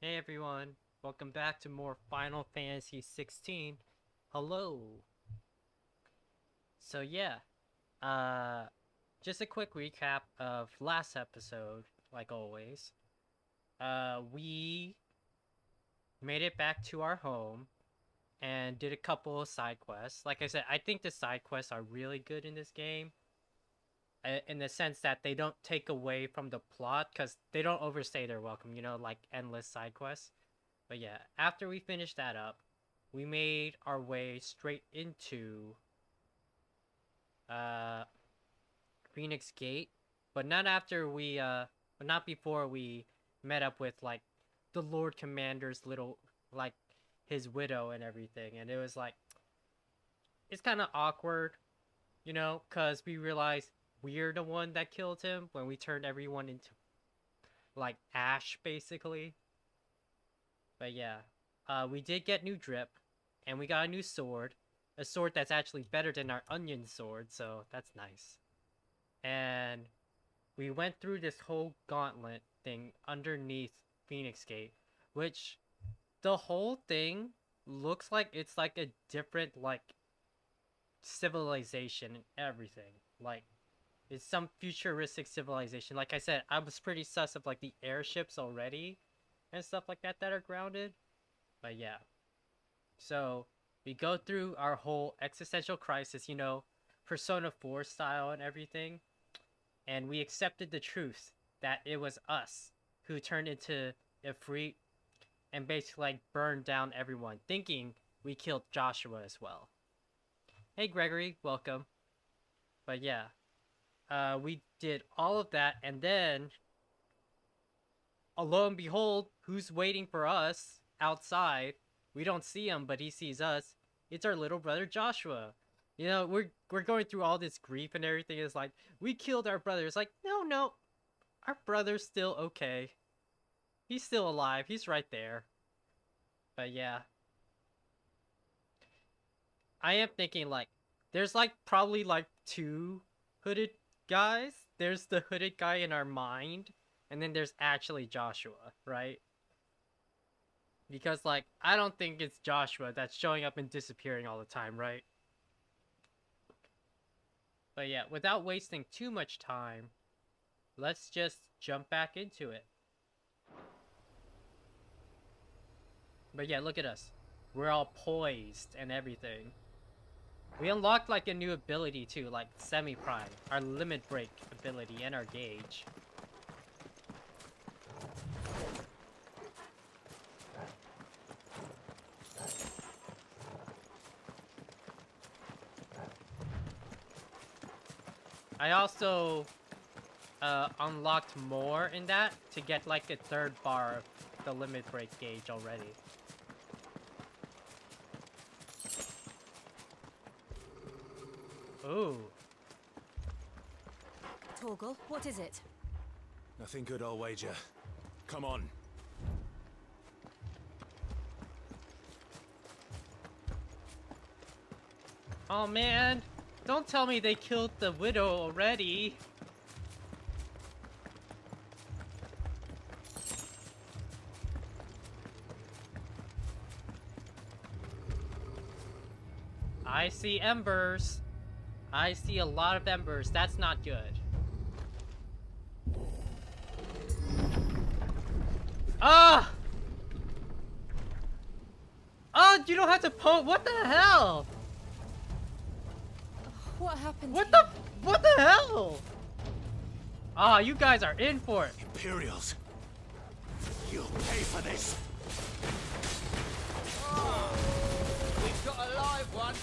Hey everyone, welcome back to more Final Fantasy 16. Hello. So yeah, uh just a quick recap of last episode, like always. We made it back to our home and did a couple of side quests. Like I said, I think the side quests are really good in this game. In the sense that they don't take away from the plot because they don't overstay their welcome, like endless side quests. But yeah, after we finished that up, we made our way straight into uh Phoenix Gate, but not before we met up with like the Lord Commander's little like his widow and everything, and it was like it's kind of awkward, cuz we realized we're the one that killed him when we turned everyone into like ash basically. But yeah, we did get new drip, and we got a new sword. A sword that's actually better than our onion sword, so that's nice. And we went through this whole gauntlet thing underneath Phoenix Gate, which the whole thing looks like it's like a different like civilization and everything. Like it's some futuristic civilization. Like I said, I was pretty sus of like the airships already and stuff like that are grounded. But yeah. So we go through our whole existential crisis, Persona 4 style and everything. And we accepted the truth that it was us who turned into Ifrit and basically like burned down everyone, thinking we killed Joshua as well. Hey Gregory, welcome. But yeah, we did all of that, and then lo and behold, who's waiting for us outside? We don't see him, but he sees us. It's our little brother Joshua. We're going through all this grief and everything. It's like, we killed our brother. It's like, no, our brother's still okay. He's still alive. He's right there. But yeah, I am thinking like, there's like probably like two hooded guys. There's the hooded guy in our mind, and then there's actually Joshua, right? Because like, I don't think it's Joshua that's showing up and disappearing all the time, right? But yeah, without wasting too much time, let's just jump back into it. But yeah, look at us. We're all poised and everything. We unlocked like a new ability too, like semi-prime, our limit break ability and our gauge. I also unlocked more in that to get like a third bar of the limit break gauge already. Ooh. Torgal, what is it? Nothing good, I'll wager. Come on. Oh man, don't tell me they killed the widow already. I see embers. I see a lot of embers. That's not good. Ah! Oh, you don't have to what the hell? What happened? What the hell? Ah, you guys are in for it. Imperials. You'll pay for this. We've got a live one.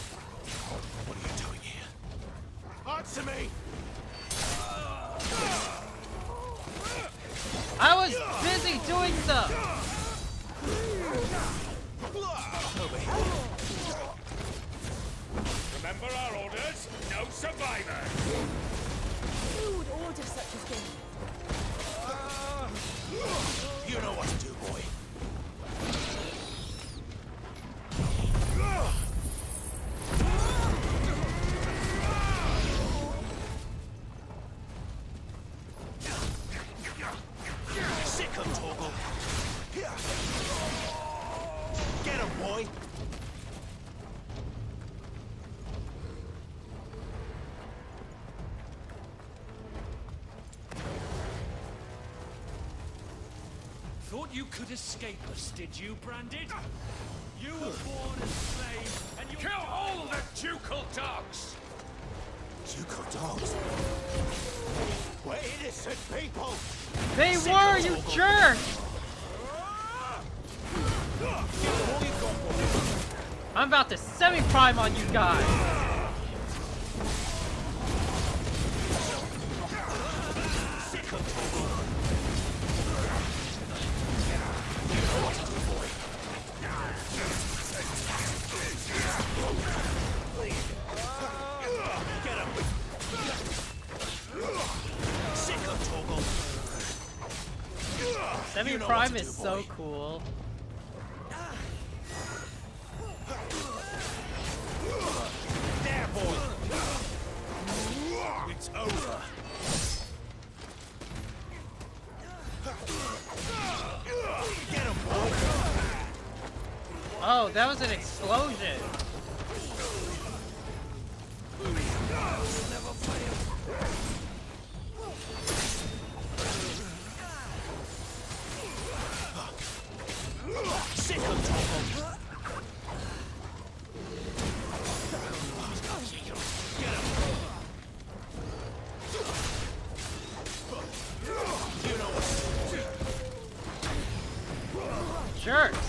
What are you doing here? Answer me! I was busy doing stuff. Over here. Remember our orders? No survivors. Who would order such a thing? You know what to do, boy. Sick of Torgal. thought you could escape us, did you, Branded? You were born a slave, and you kill all the ducal dogs! Ducal dogs? We're innocent people! They were, you jerk! I'm about to semi-prime on you guys! Semi-prime is so cool. There, boy! It's over! Get him, boy! Oh, that was an explosion. Sick of Toggle! Jerks.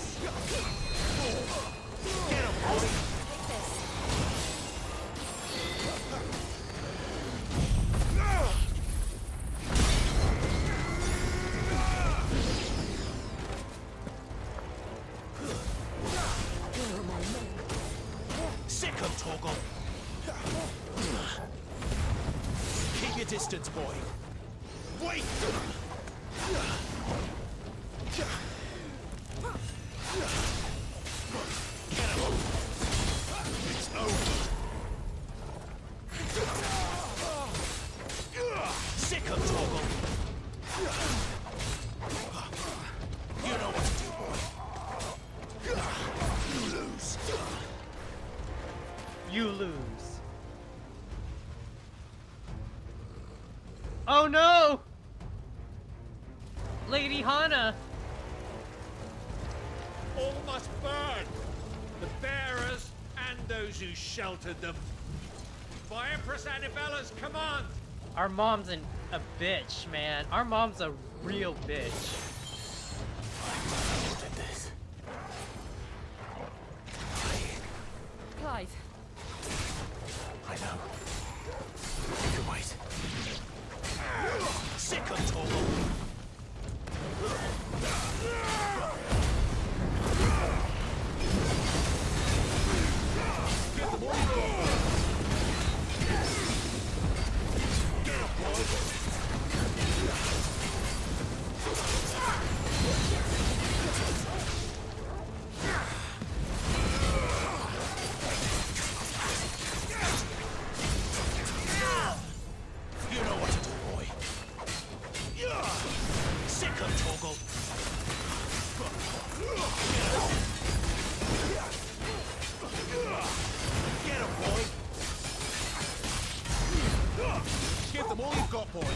Get him, boy! Sick of Toggle! Keep your distance, boy! Wait! It's over! Sick of Toggle! You know what to do, boy! You lose! You lose. Oh no! Lady Hana! All must burn! The bearers and those who sheltered them. By Empress Annivella's command! Our mom's a bitch, man. Our mom's a real bitch. Look at this. Clive, I know. You can wait. Sick of Toggle! Get the ball! Get him, boy! You know what to do, boy. Sick of Toggle. Get him, boy. Give them all you've got, boy.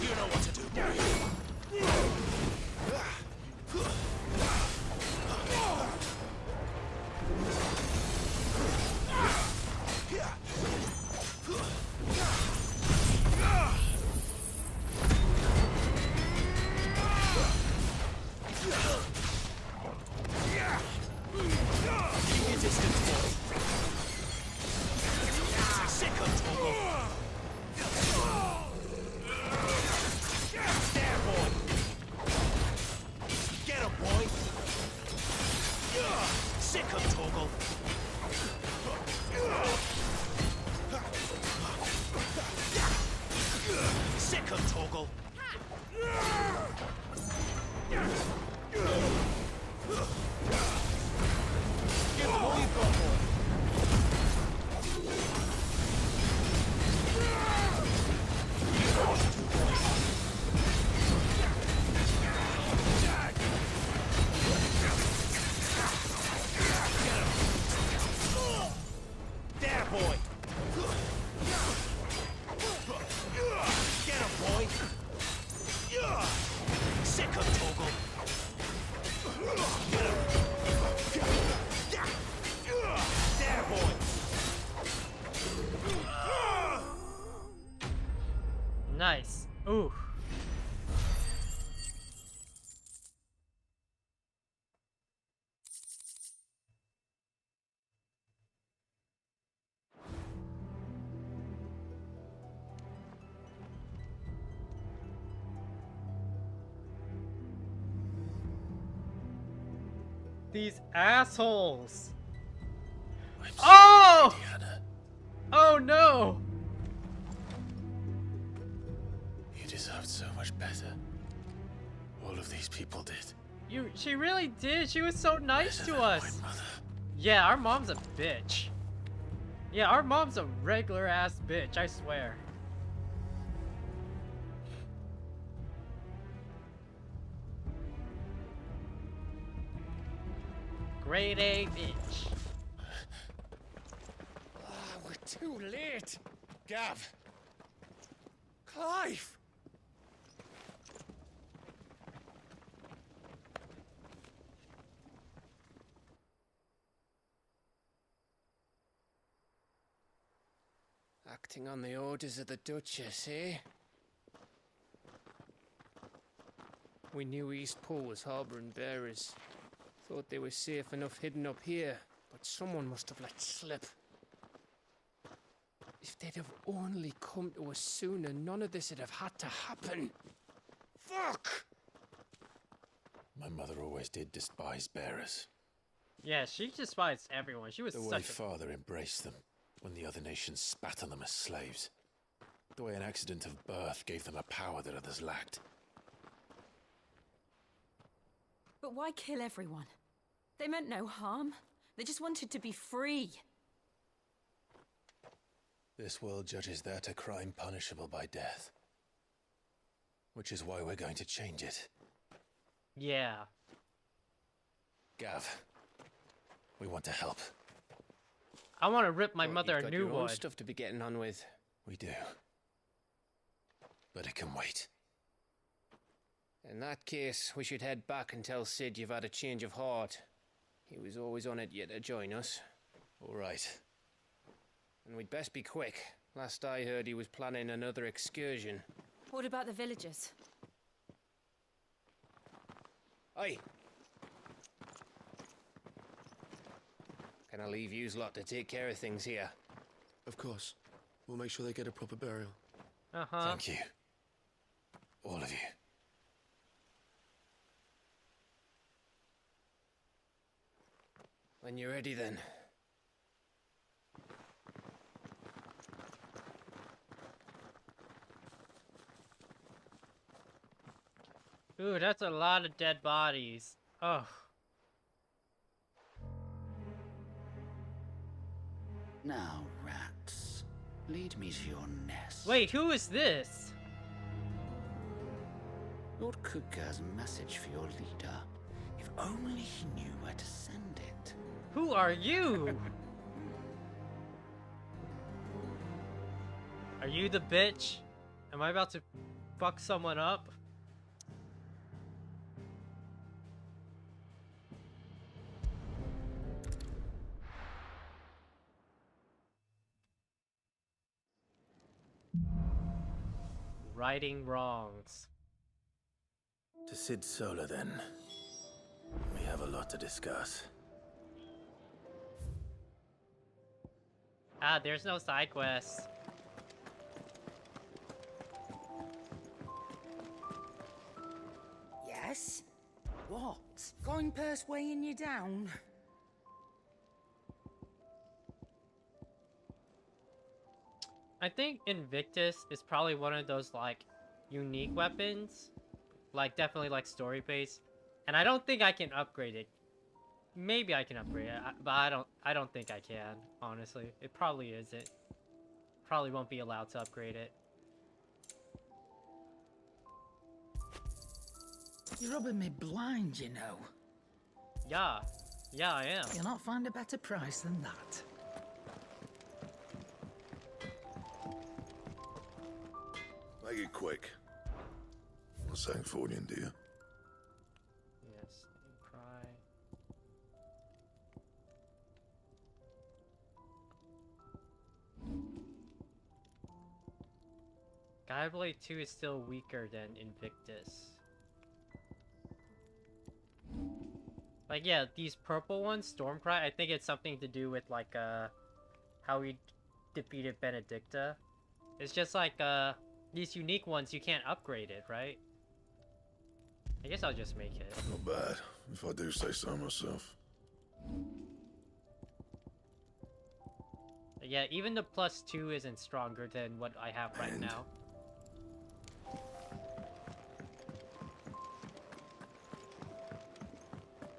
You know what to do, boy. Keep your distance, boy. Sick of Toggle. There, boy. Get him, boy. Sick of Toggle. Sick of Toggle. Give them all you've got, boy. These assholes. I'm Oh! sorry, Diana. Oh no! You deserved so much better. All of these people did. She really did. She was so nice Better to than us. my mother. Yeah, our mom's a bitch. Yeah, our mom's a regular ass bitch, I swear. Grade A bitch. Ah, we're too late. Gav. Clive. Acting on the orders of the Duchess, eh? We knew Eastpool was harbouring bearers. Thought they were safe enough hidden up here, but someone must have let slip. If they'd have only come to us sooner, none of this would have had to happen. Fuck! My mother always did despise bearers. Yeah, she despised everyone. She was The way such a... father embraced them when the other nations spat on them as slaves. The way an accident of birth gave them a power that others lacked. But why kill everyone? They meant no harm. They just wanted to be free. This world judges that a crime punishable by death. Which is why we're going to change it. Yeah. Gav, we want to help. I want to rip my Thought mother you'd a got new your own one. stuff to be getting on with. We do. But it can wait. In that case, we should head back and tell Sid you've had a change of heart. He was always on it yet to join us. All right. And we'd best be quick. Last I heard, he was planning another excursion. What about the villagers? Aye. Can I leave yous lot to take care of things here? Of course. We'll make sure they get a proper burial. Uh-huh. Thank you. All of you. When you're ready, then. Ooh, that's a lot of dead bodies. Oh. Now, rats, lead me to your nest. Wait, who is this? Lord Kutgar's message for your leader. If only he knew where to send it. Who are you? Are you the bitch? Am I about to fuck someone up? Righting wrongs. To Sid Solar, then. We have a lot to discuss. Ah, there's no side quests. Yes? What? Going purse weighing you down? I think Invictus is probably one of those like unique weapons, like definitely like story based, and I don't think I can upgrade it. Maybe I can upgrade it, but I don't think I can, honestly. It probably isn't. Probably won't be allowed to upgrade it. You're rubbing me blind, you know. Yeah, I am. You'll not find a better price than that. Make it quick. Not saying Fordian, do you? Yes, cry. Guideblade 2 is still weaker than Invictus. Like, yeah, these purple ones, Stormcry, I think it's something to do with, like, how we defeated Benedicta. It's just like, these unique ones, you can't upgrade it, right? I guess I'll just make it. Not bad, if I do say so myself. Yeah, even the +2 isn't stronger than what I have right now.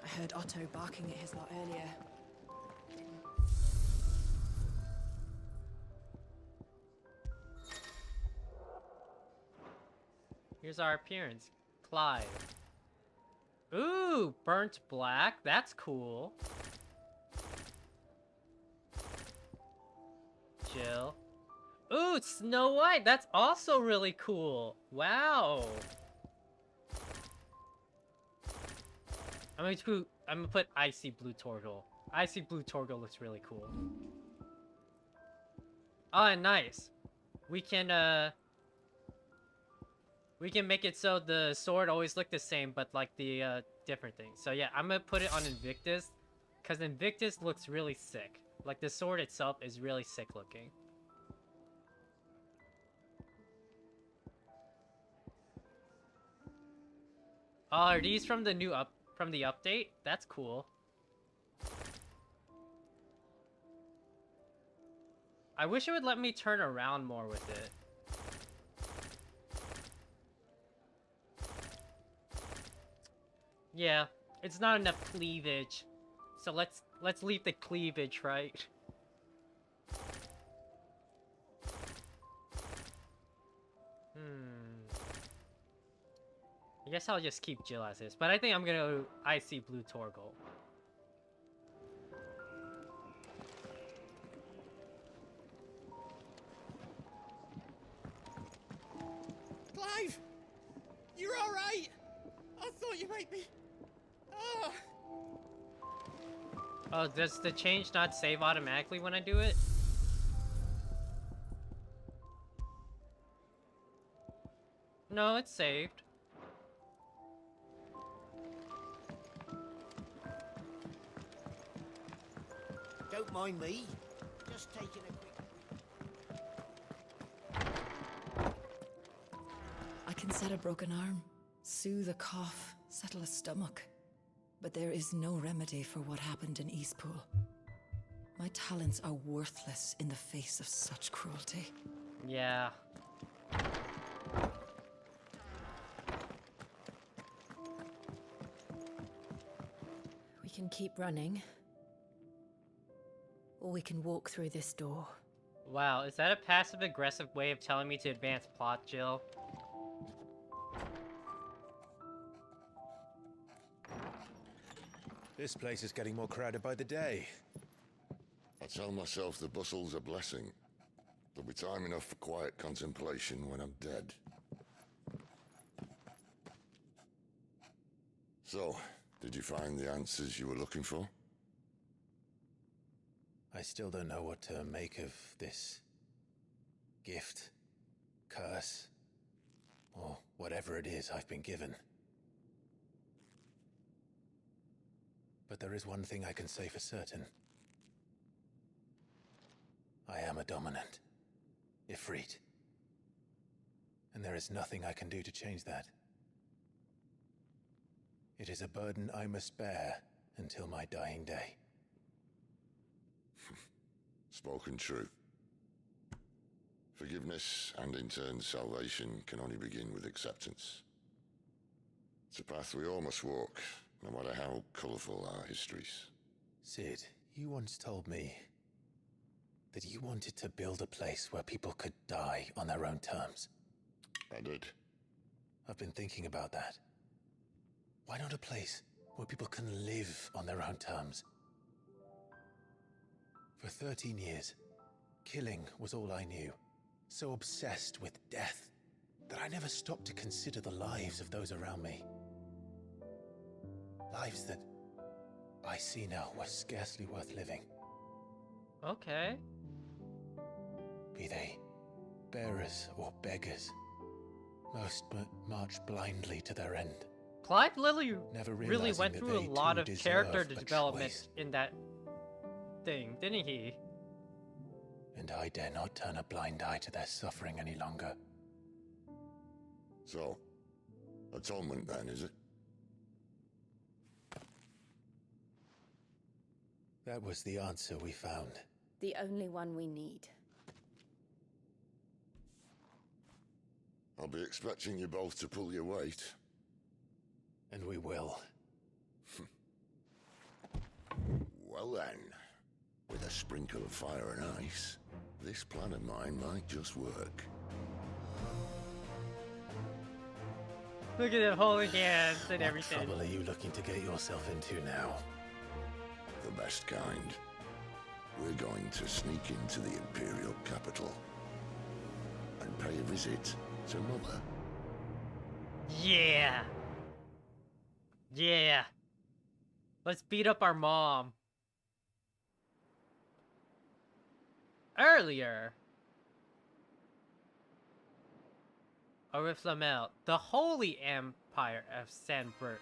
I heard Otto barking at his lot earlier. Here's our appearance. Clive. Ooh, burnt black. That's cool. Jill. Ooh, Snow White. That's also really cool. Wow. I'm gonna put Icy Blue Torgal. Icy Blue Torgal looks really cool. Oh, and nice. We can make it so the sword always look the same, but like the different things. So yeah, I'm gonna put it on Invictus, because Invictus looks really sick. Like the sword itself is really sick looking. Oh, are these from the update? That's cool. I wish it would let me turn around more with it. Yeah, it's not enough cleavage. So let's leave the cleavage, right? I guess I'll just keep Jill as is, but I think I'm gonna go Icy Blue Torgal. Clive! You're alright! I thought you might be... Ah! Oh, does the change not save automatically when I do it? No, it's saved. Don't mind me. Just taking a quick... I can set a broken arm, soothe a cough, settle a stomach. But there is no remedy for what happened in Eastpool. My talents are worthless in the face of such cruelty. Yeah. We can keep running. Or we can walk through this door. Wow, is that a passive-aggressive way of telling me to advance plot, Jill? This place is getting more crowded by the day. I tell myself the bustle's a blessing. There'll be time enough for quiet contemplation when I'm dead. So, did you find the answers you were looking for? I still don't know what to make of this gift, curse, or whatever it is I've been given. But there is one thing I can say for certain. I am a dominant, Ifrit. And there is nothing I can do to change that. It is a burden I must bear until my dying day. Spoken true. Forgiveness and in turn salvation can only begin with acceptance. It's a path we all must walk, no matter how colourful our histories. Sid, you once told me that you wanted to build a place where people could die on their own terms. I did. I've been thinking about that. Why not a place where people can live on their own terms? For 13 years, killing was all I knew. So obsessed with death that I never stopped to consider the lives of those around me. Lives that I see now were scarcely worth living. Okay. Be they bearers or beggars, most march blindly to their end. Clive Lilly Never really realizing went that through a they lot too of deserve character a development choice. in that thing, didn't he? And I dare not turn a blind eye to their suffering any longer. So, atonement then, is it? That was the answer we found. The only one we need. I'll be expecting you both to pull your weight. And we will. Well then, with a sprinkle of fire and ice, this plan of mine might just work. Look at them holding hands and What everything. trouble are you looking to get yourself into now? The best kind. We're going to sneak into the Imperial capital and pay a visit to Mother. Yeah. Yeah. Let's beat up our mom. Earlier. Oriflammel, the Holy Empire of Sandberg.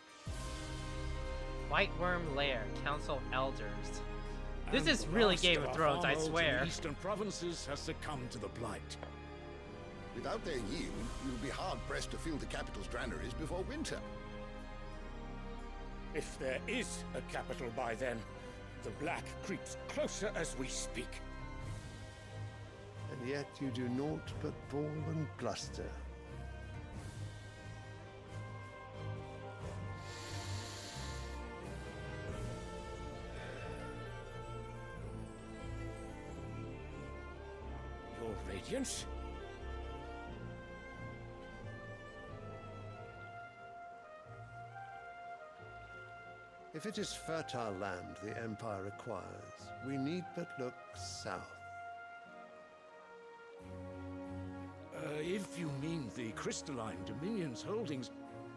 White Worm Lair, Council of Elders. This is really Game of Thrones, I swear. The eastern provinces has succumbed to the blight. Without their yield, you'll be hard-pressed to fill the capital's granaries before winter. If there is a capital by then, the black creeps closer as we speak. And yet you do naught but bawl and bluster. Your Radiance? If it is fertile land the Empire acquires, we need but look south. If you mean the crystalline Dominion's holdings,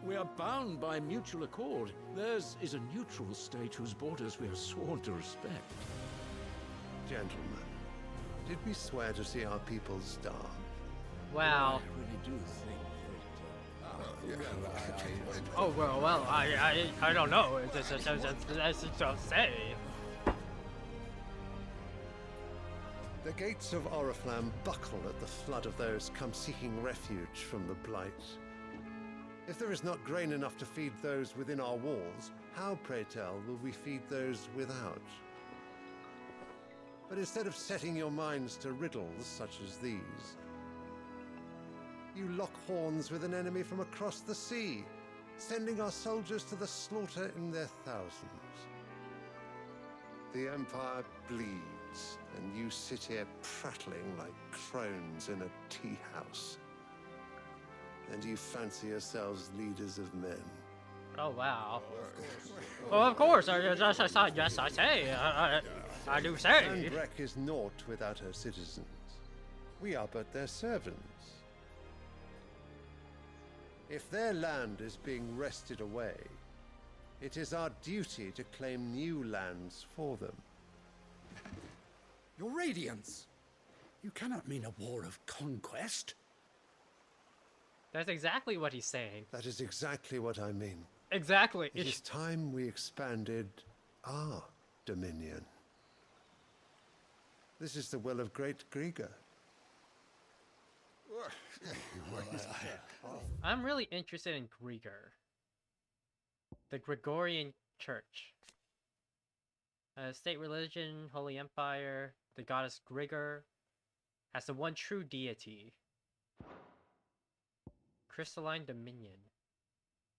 we are bound by mutual accord. Theirs is a neutral state whose borders we are sworn to respect. Gentlemen, did we swear to see our people starve? Wow. I really do think that... Oh well, I don't know. It's just say. The gates of Oriflamme buckle at the flood of those come seeking refuge from the blight. If there is not grain enough to feed those within our walls, how, pray tell, will we feed those without? But instead of setting your minds to riddles such as these, you lock horns with an enemy from across the sea, sending our soldiers to the slaughter in their thousands. The Empire bleeds, and you sit here prattling like crones in a tea house. And you fancy yourselves leaders of men. Oh wow. Oh, of course. Yes, I say. I do say. Sandbreck is naught without her citizens. We are but their servants. If their land is being wrested away, it is our duty to claim new lands for them. Your Radiance! You cannot mean a war of conquest. That's exactly what he's saying. That is exactly what I mean. Exactly. It is time we expanded our dominion. This is the will of great Grieger. I'm really interested in Grieger. The Gregorian Church. State religion, Holy Empire, the goddess Grieger as the one true deity. Crystalline Dominion.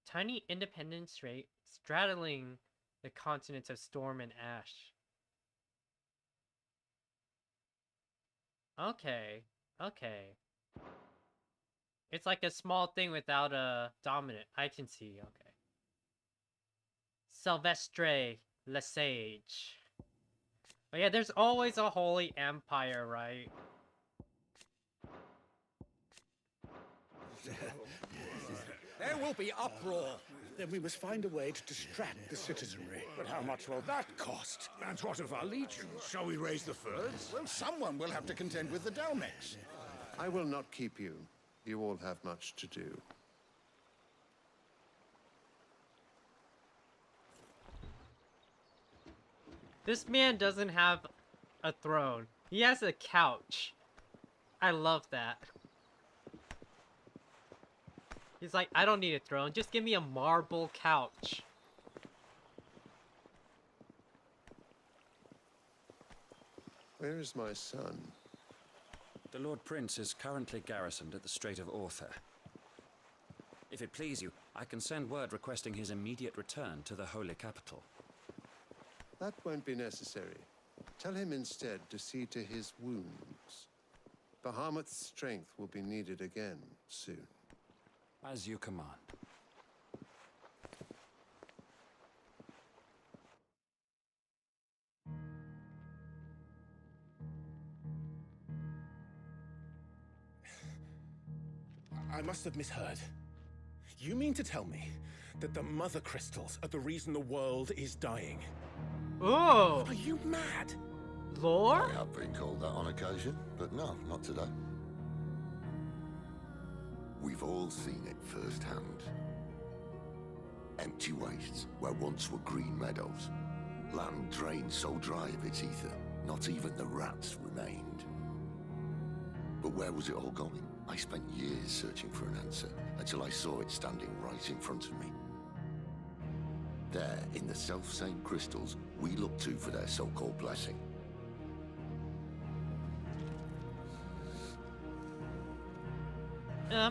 Tiny independent strait straddling the continents of Storm and Ash. Okay, okay. It's like a small thing without a dominant. I can see, okay. Sylvestre Lesage. But yeah, there's always a Holy Empire, right? There will be uproar. Then we must find a way to distract the citizenry. But how much will that cost? And what of our legions? Shall we raise the furs? Well, someone will have to contend with the Dalmex. I will not keep you. You all have much to do. This man doesn't have a throne. He has a couch. I love that. He's like, I don't need a throne. Just give me a marble couch. Where is my son? The Lord Prince is currently garrisoned at the Strait of Orther. If it please you, I can send word requesting his immediate return to the Holy Capital. That won't be necessary. Tell him instead to see to his wounds. Bahamut's strength will be needed again soon. As you command. I must have misheard. You mean to tell me that the mother crystals are the reason the world is dying? Oh! Are you mad? Lore? I have been called that on occasion, but no, not today. We've all seen it firsthand. Empty wastes where once were green meadows. Land drained so dry of its ether, not even the rats remained. But where was it all going? I spent years searching for an answer, until I saw it standing right in front of me. There, in the self-same crystals we look to for their so-called blessing.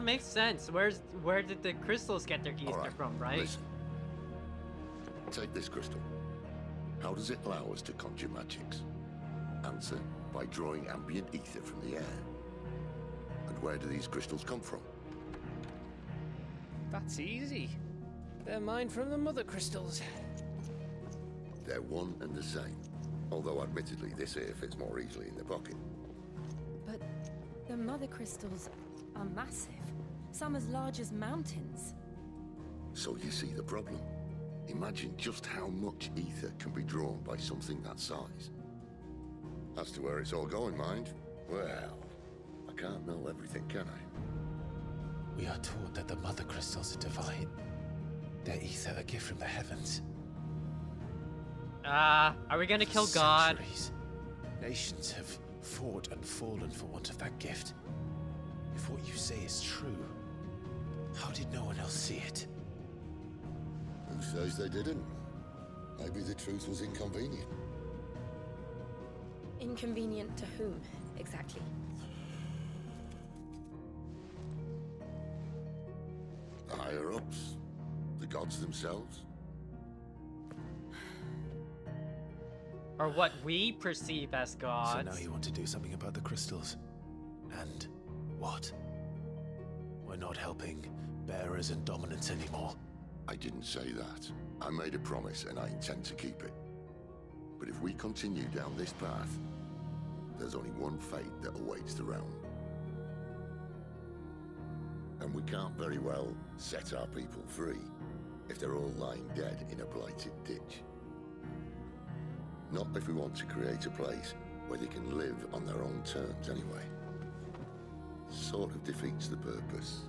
Makes sense. Where did the crystals get their ether from, right? Listen. Take this crystal. How does it allow us to conjure magics? Answer, by drawing ambient ether from the air. And where do these crystals come from? That's easy. They're mined from the mother crystals. They're one and the same. Although admittedly this here fits more easily in the pocket. But the mother crystals are massive. Some as large as mountains. So you see the problem. Imagine just how much ether can be drawn by something that size. As to where it's all going, mind? Well, I can't know everything, can I? We are taught that the mother crystals are divine. Their ether a gift from the heavens. Are we gonna kill God? Centuries, nations have fought and fallen for want of that gift. If what you say is true, how did no one else see it? Who says they didn't? Maybe the truth was inconvenient. Inconvenient to whom, exactly? The higher-ups? The gods themselves? Or what we perceive as gods. So now you want to do something about the crystals. And what? We're not helping bearers and dominants anymore. I didn't say that. I made a promise and I intend to keep it. But if we continue down this path, there's only one fate that awaits the realm. And we can't very well set our people free if they're all lying dead in a blighted ditch. Not if we want to create a place where they can live on their own terms anyway. Sort of defeats the purpose.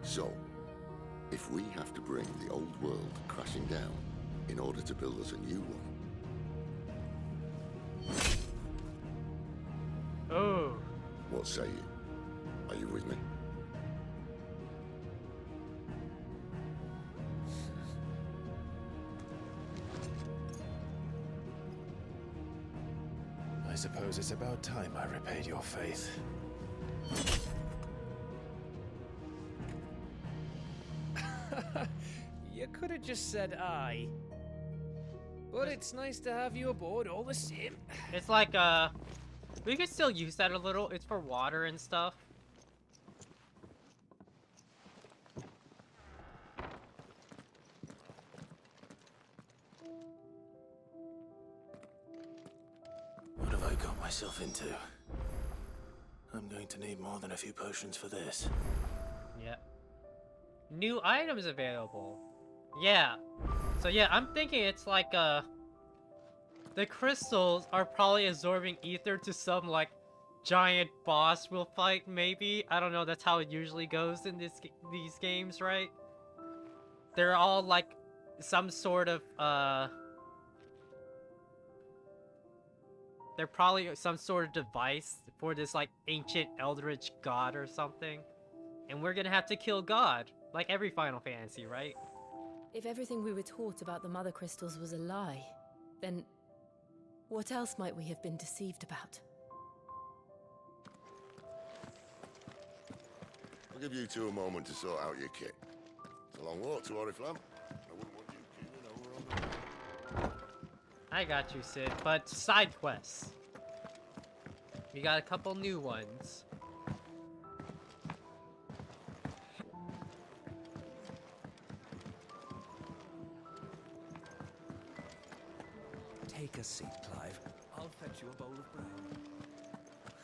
So, if we have to bring the old world crashing down in order to build us a new one... Oh. What say you? Are you with me? I suppose it's about time I repaid your faith. You could have just said aye. But it's nice to have you aboard all the same. It's like, we could still use that a little. It's for water and stuff. What have I got myself into? I'm going to need more than a few potions for this. Yeah. New items available. Yeah. So yeah, I'm thinking it's like, the crystals are probably absorbing ether to some, like, giant boss we'll fight, maybe? I don't know, that's how it usually goes in these games, right? They're all, like, some sort of, they're probably some sort of device for this, like, ancient eldritch god or something. And we're gonna have to kill God, like every Final Fantasy, right? If everything we were taught about the mother crystals was a lie, then What else might we have been deceived about? I'll give you two a moment to sort out your kit. It's a long walk to Oriflamme. I wouldn't want you keeling over on the way. I got you, Sid. But side quests. We got a couple new ones. Take a seat, Clive. I'll fetch you a bowl of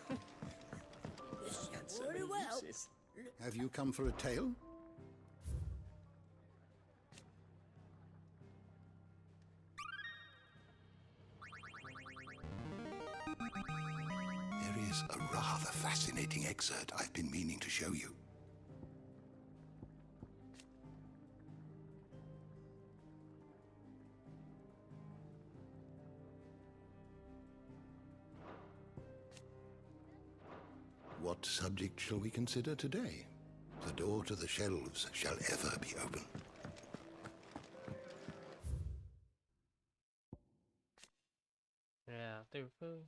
bread. Very well. Have you come for a tale? There is a rather fascinating excerpt I've been meaning to show you. What subject shall we consider today? The door to the shelves shall ever be open. Yeah, do food.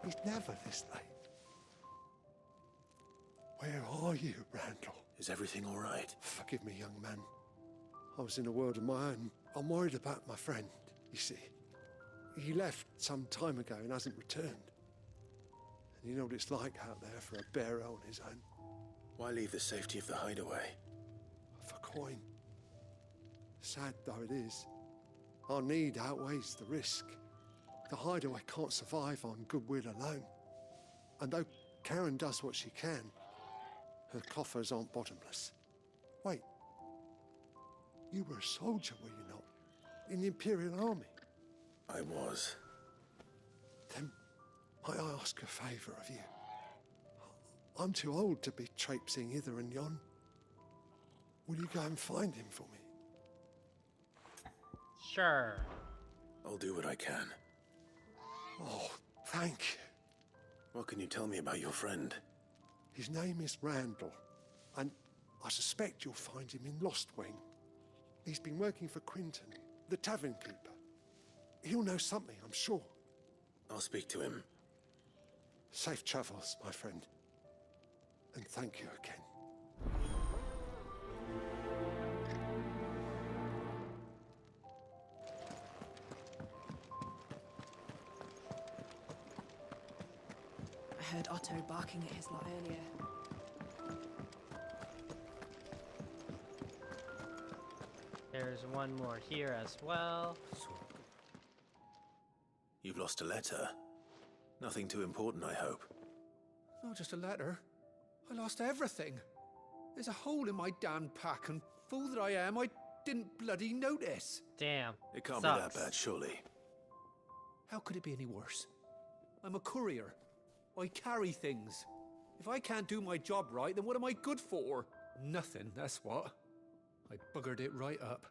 He's never this late. Where are you, Randall? Is everything all right? Forgive me, young man. I was in a world of my own. I'm worried about my friend, you see. He left some time ago and hasn't returned. And you know what it's like out there for a bearer on his own. Why leave the safety of the hideaway? For coin. Sad though it is, our need outweighs the risk. The hideaway can't survive on goodwill alone. And though Karen does what she can, her coffers aren't bottomless. Wait, you were a soldier, were you not? In the Imperial Army? I was. Then might I ask a favour of you? I'm too old to be traipsing hither and yon. Will you go and find him for me? Sure. I'll do what I can. Oh, thank you. What can you tell me about your friend? His name is Randall, and I suspect you'll find him in Lost Wing. He's been working for Quinton, the tavern keeper. He'll know something, I'm sure. I'll speak to him. Safe travels, my friend. And thank you again. I heard Otto barking at his lot earlier. There's one more here as well. You've lost a letter. Nothing too important, I hope. Not just a letter. I lost everything. There's a hole in my damn pack, and fool that I am, I didn't bloody notice. Damn. It can't Sucks. be that bad, surely. How could it be any worse? I'm a courier. I carry things. If I can't do my job right, then what am I good for? Nothing, that's what. I buggered it right up.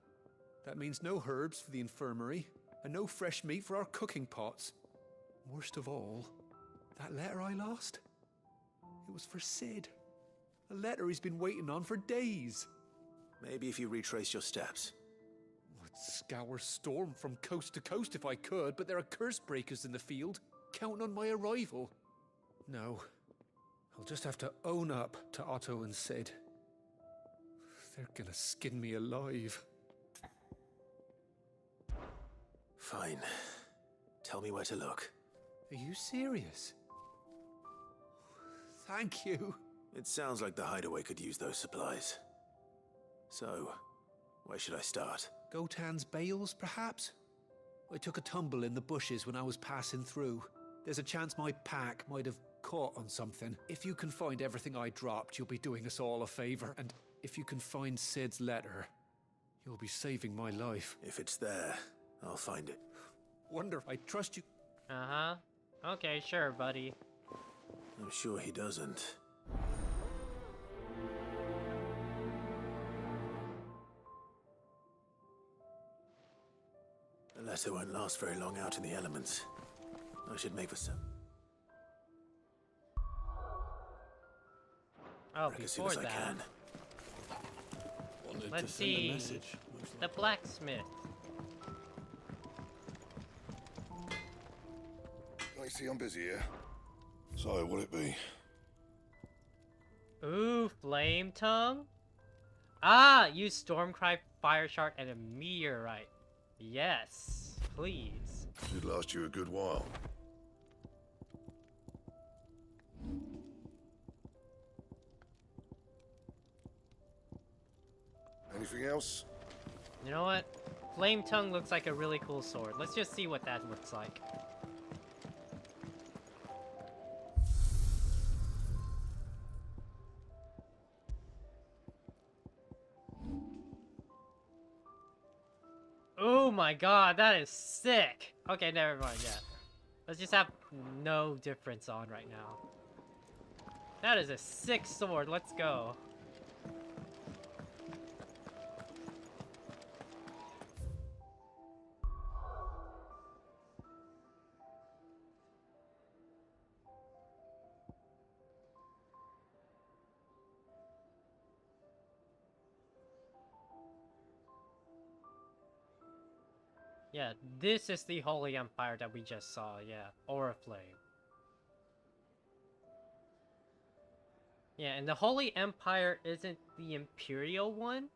That means no herbs for the infirmary, and no fresh meat for our cooking pots. Worst of all, that letter I lost? It was for Sid. A letter he's been waiting on for days. Maybe if you retrace your steps. I'd scour Storm from coast to coast if I could, but there are curse breakers in the field, counting on my arrival. No, I'll just have to own up to Otto and Sid. They're gonna skin me alive. Fine. Tell me where to look. Are you serious? Thank you. It sounds like the hideaway could use those supplies. So, where should I start? Gotan's bales, perhaps? I took a tumble in the bushes when I was passing through. There's a chance my pack might have caught on something. If you can find everything I dropped, you'll be doing us all a favor. And if you can find Sid's letter, you'll be saving my life. If it's there, I'll find it. Wonder if I trust you. Uh-huh. Okay, sure, buddy. I'm sure he doesn't. The letter won't last very long out in the elements. I should make for some. Oh, As soon before as I that, can. let's see. The blacksmith. I see I'm busy here. So, what'll it be? Ooh, flame tongue? Ah, use Stormcry, Fire Shard, and a meteorite. Yes, please. Should last you a good while. Anything else? You know what? Flame tongue looks like a really cool sword. Let's just see what that looks like. Oh my god, that is sick! Okay, never mind, yeah. Let's just have no difference on right now. That is a sick sword, let's go. Yeah, this is the Holy Empire that we just saw, yeah. Aura Flame. Yeah, and the Holy Empire isn't the Imperial one.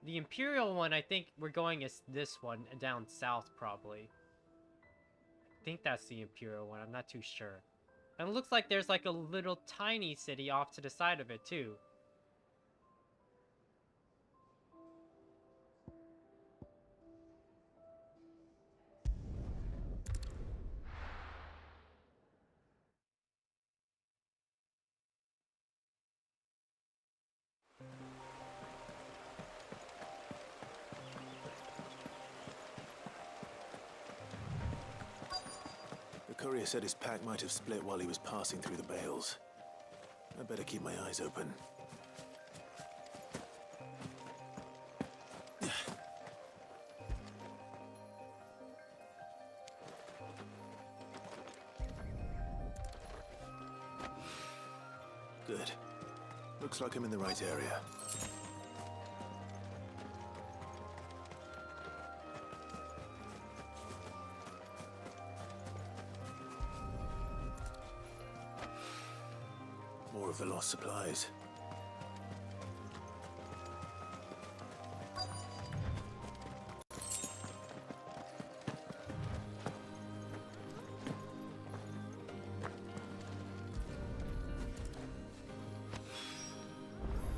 The Imperial one, I think we're going is this one, down south, probably. I think that's the Imperial one, I'm not too sure. And it looks like there's like a little tiny city off to the side of it, too. The courier said his pack might have split while he was passing through the bales. I better keep my eyes open. Good. Looks like I'm in the right area. More of the lost supplies.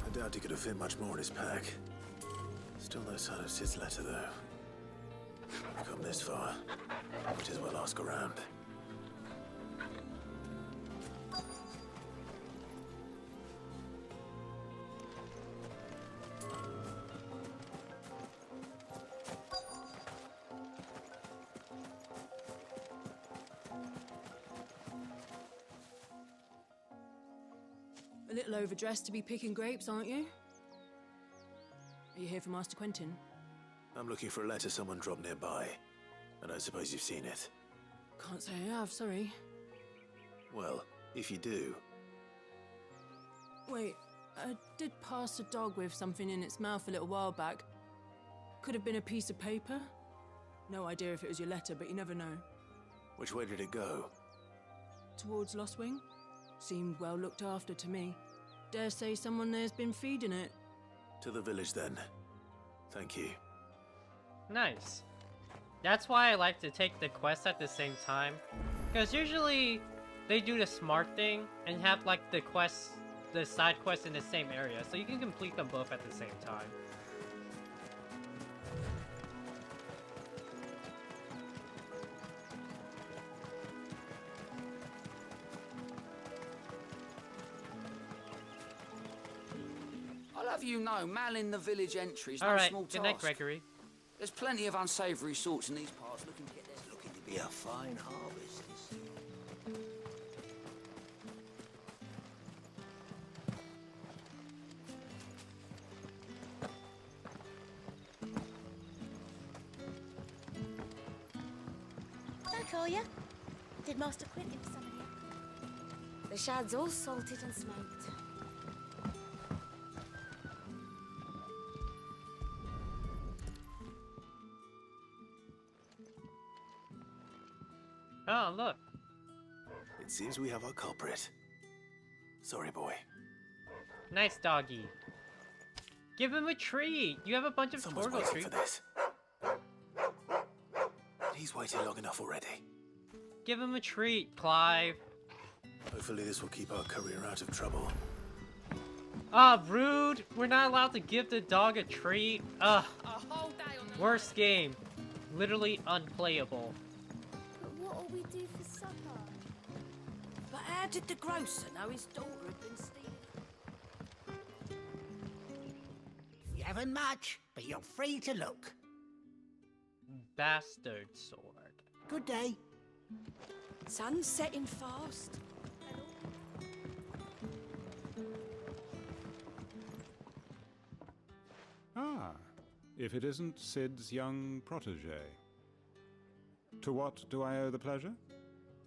I doubt he could have fit much more in his pack. Still no sign of Sid's letter, though. We've come this far. Might as well ask around. A little overdressed to be picking grapes, aren't you? Are you here for Master Quentin? I'm looking for a letter someone dropped nearby. I don't suppose you've seen it. Can't say I have, sorry. Well, if you do... Wait, I did pass a dog with something in its mouth a little while back. Could have been a piece of paper. No idea if it was your letter, but you never know. Which way did it go? Towards Lost Wing? Seemed well looked after to me. Dare say someone there's been feeding it. To the village, then. Thank you. Nice. That's why I like to take the quests at the same time. Because usually they do the smart thing and have like the quests, the side quests in the same area. So you can complete them both at the same time. I'll have you know, manning the village entry is no Alright, small task. good night, Gregory. There's plenty of unsavoury sorts in these parts looking to get their... Looking to be a fine harvest, this. I call ya. Did Master Quint give some yet? The shad's all salted and smoked. Oh, look. It seems we have our culprit. Sorry, boy. Nice doggy. Give him a treat. You have a bunch of Someone's turtle waiting treats. for this. He's waited long enough already. Give him a treat, Clive. Hopefully this will keep our career out of trouble. Ah, rude. We're not allowed to give the dog a treat. Ugh. Worst game. Literally unplayable. What'll we do for supper? But how did the grocer know his daughter had been stealing? You haven't much, but you're free to look. Bastard sword. Good day. Sun's setting fast. Ah, if it isn't Sid's young protege. To what do I owe the pleasure?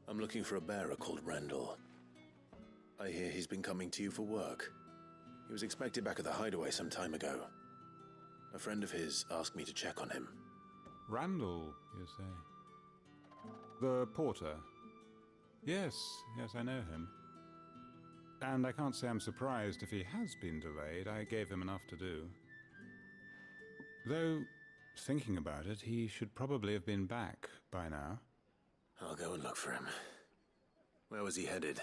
I'm looking for a bearer called Randall. I hear he's been coming to you for work. He was expected back at the hideaway some time ago. A friend of his asked me to check on him. Randall, you say? The porter? Yes, I know him. And I can't say I'm surprised if he has been delayed. I gave him enough to do. Though, thinking about it, he should probably have been back by now. I'll go and look for him. Where was he headed?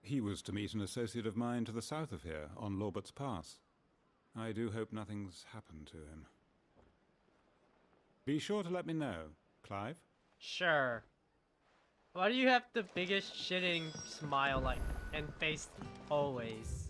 He was to meet an associate of mine to the south of here, on Lorbert's Pass. I do hope nothing's happened to him. Be sure to let me know, Clive. Sure. Why do you have the biggest shitting smile like and face always?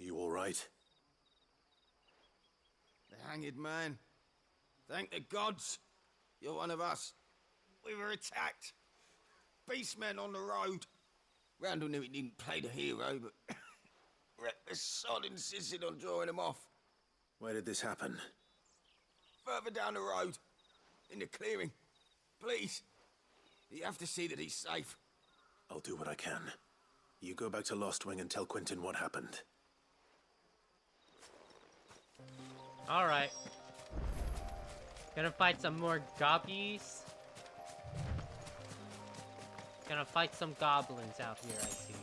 You all right? The hanged man. Thank the gods. You're one of us. We were attacked. Beastmen on the road. Randall knew he didn't play the hero, but reckless sod insisted on drawing him off. Where did this happen? Further down the road. In the clearing. Please. You have to see that he's safe. I'll do what I can. You go back to Lost Wing and tell Quentin what happened. Alright. Gonna fight some more gobbies. Gonna fight some goblins out here, I see.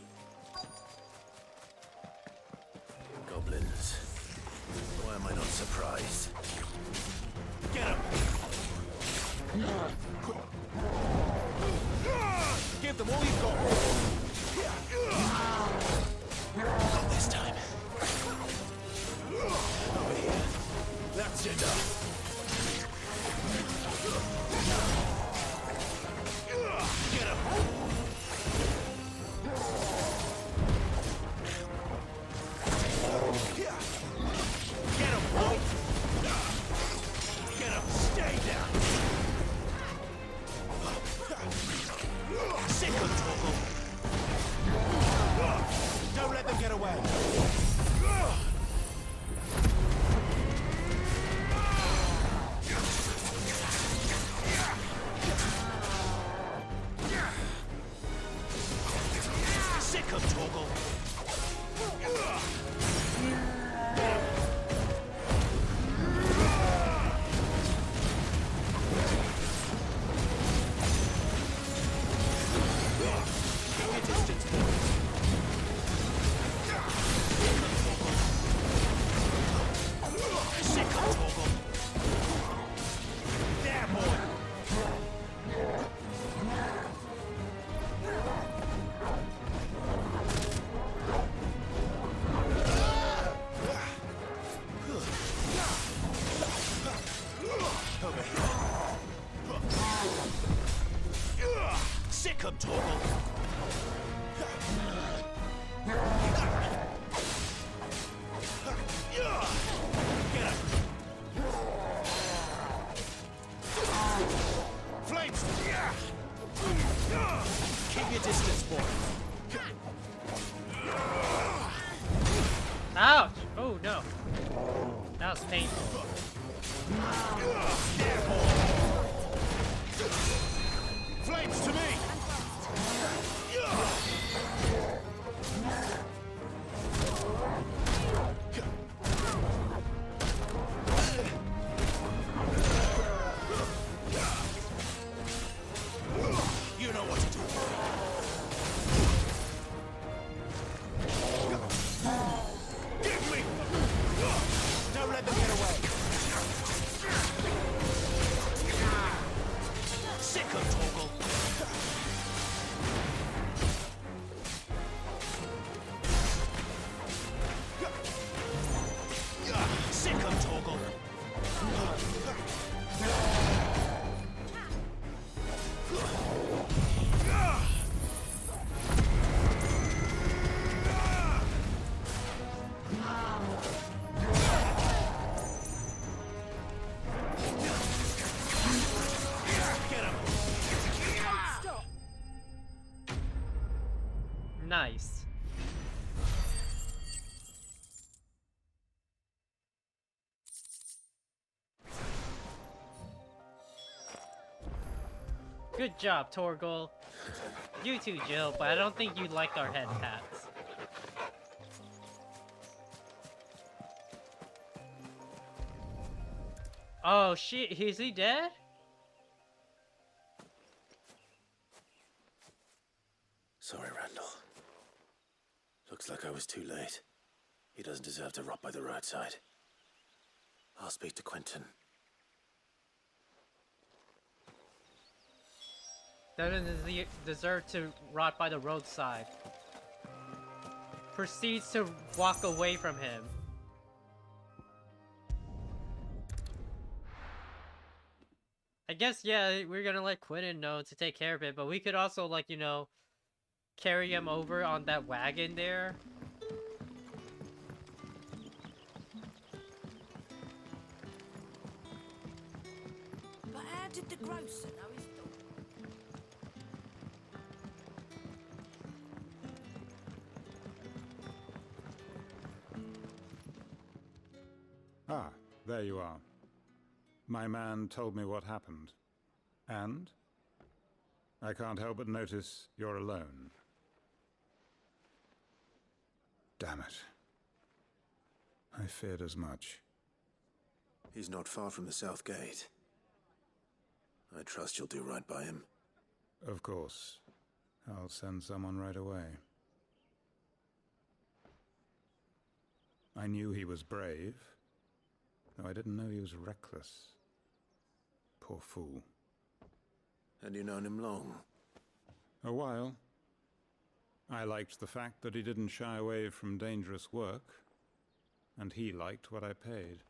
Goblins. Why am I not surprised? Get him! Give them all you've got! Not this time. Over here. That's enough! Get him! Get him, boy! Get him! Stay down! Sick of trouble! Don't let them get away! Torgal. Sick him, Torgal. Get him. Flames. Keep your distance, boy. Ouch! Oh no. That was painful. Flames to me. You know what to do. Give me. Don't let them get away. Sick of Torgal. Sick of Torgal. Nice. Good job, Torgal. You too, Jill, but I don't think you liked our head pats. Oh shit, is he dead? Sorry, Randall. Looks like I was too late. He doesn't deserve to rot by the roadside. I'll speak to Quentin. Doesn't deserve to rot by the roadside. Proceeds to walk away from him. I guess, yeah, we're gonna let Quentin know to take care of it, but we could also, like, you know, carry him over on that wagon there. But how did the grocer know his dog? Ah, there you are. My man told me what happened. And? I can't help but notice you're alone. Damn it. I feared as much. He's not far from the south gate. I trust you'll do right by him. Of course. I'll send someone right away. I knew he was brave, though I didn't know he was reckless. Poor fool. Had you known him long? A while. I liked the fact that he didn't shy away from dangerous work, and he liked what I paid.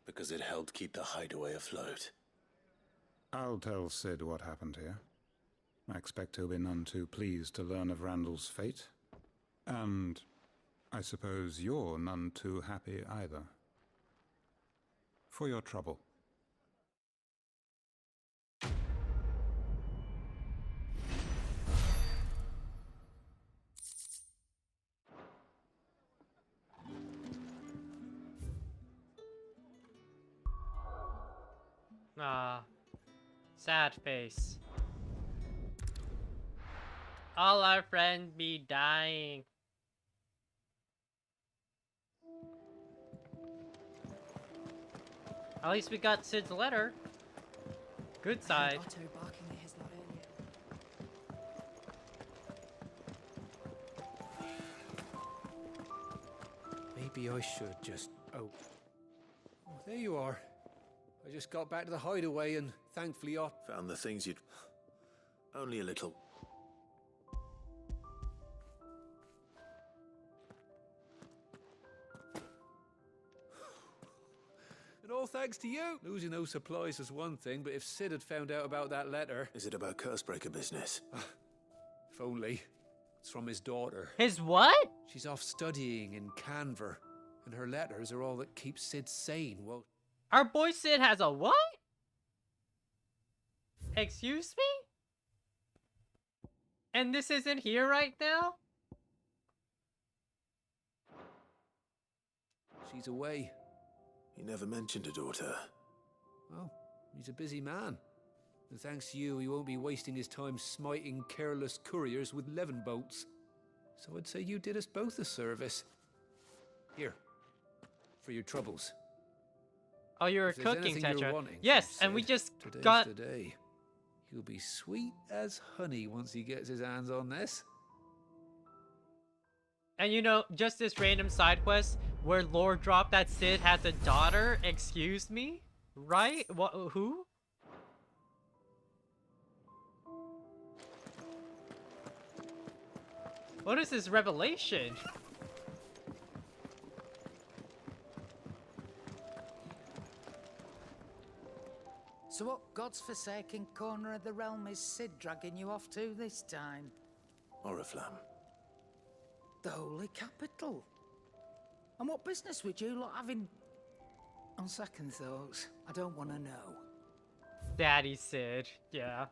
Because it helped keep the hideaway afloat. I'll tell Sid what happened here. I expect he'll be none too pleased to learn of Randall's fate. And I suppose you're none too happy either. For your trouble. Ah, sad face. All our friends be dying. At least we got Sid's letter. Good side. Otto barking at his lot earlier. Maybe I should just... Oh, there you are. I just got back to the hideaway and thankfully I... Found the things you'd... Only a little. And all thanks to you. Losing those supplies is one thing, but if Sid had found out about that letter... Is it about Cursebreaker business? If only. It's from his daughter. His what? She's off studying in Canver, and her letters are all that keeps Sid sane. Well, Our boy Sid has a what? Excuse me? And this isn't here right now? she's away. He never mentioned a daughter. Well, he's a busy man. And thanks to you, he won't be wasting his time smiting careless couriers with levin bolts. So I'd say you did us both a service. Here, for your troubles. Oh, you're If there's cooking, anything you're Tetra. wanting, Yes, Sid, and we just today's got... the day. He'll be sweet as honey once he gets his hands on this. And you know, just this random side quest where lore dropped that Sid has a daughter. Excuse me? Right? What? Who? What is this revelation? So what God's forsaken corner of the realm is Sid dragging you off to this time? Oriflamme. The holy capital. And what business would you lot have in... On second thoughts, I don't want to know. Daddy Sid, yeah.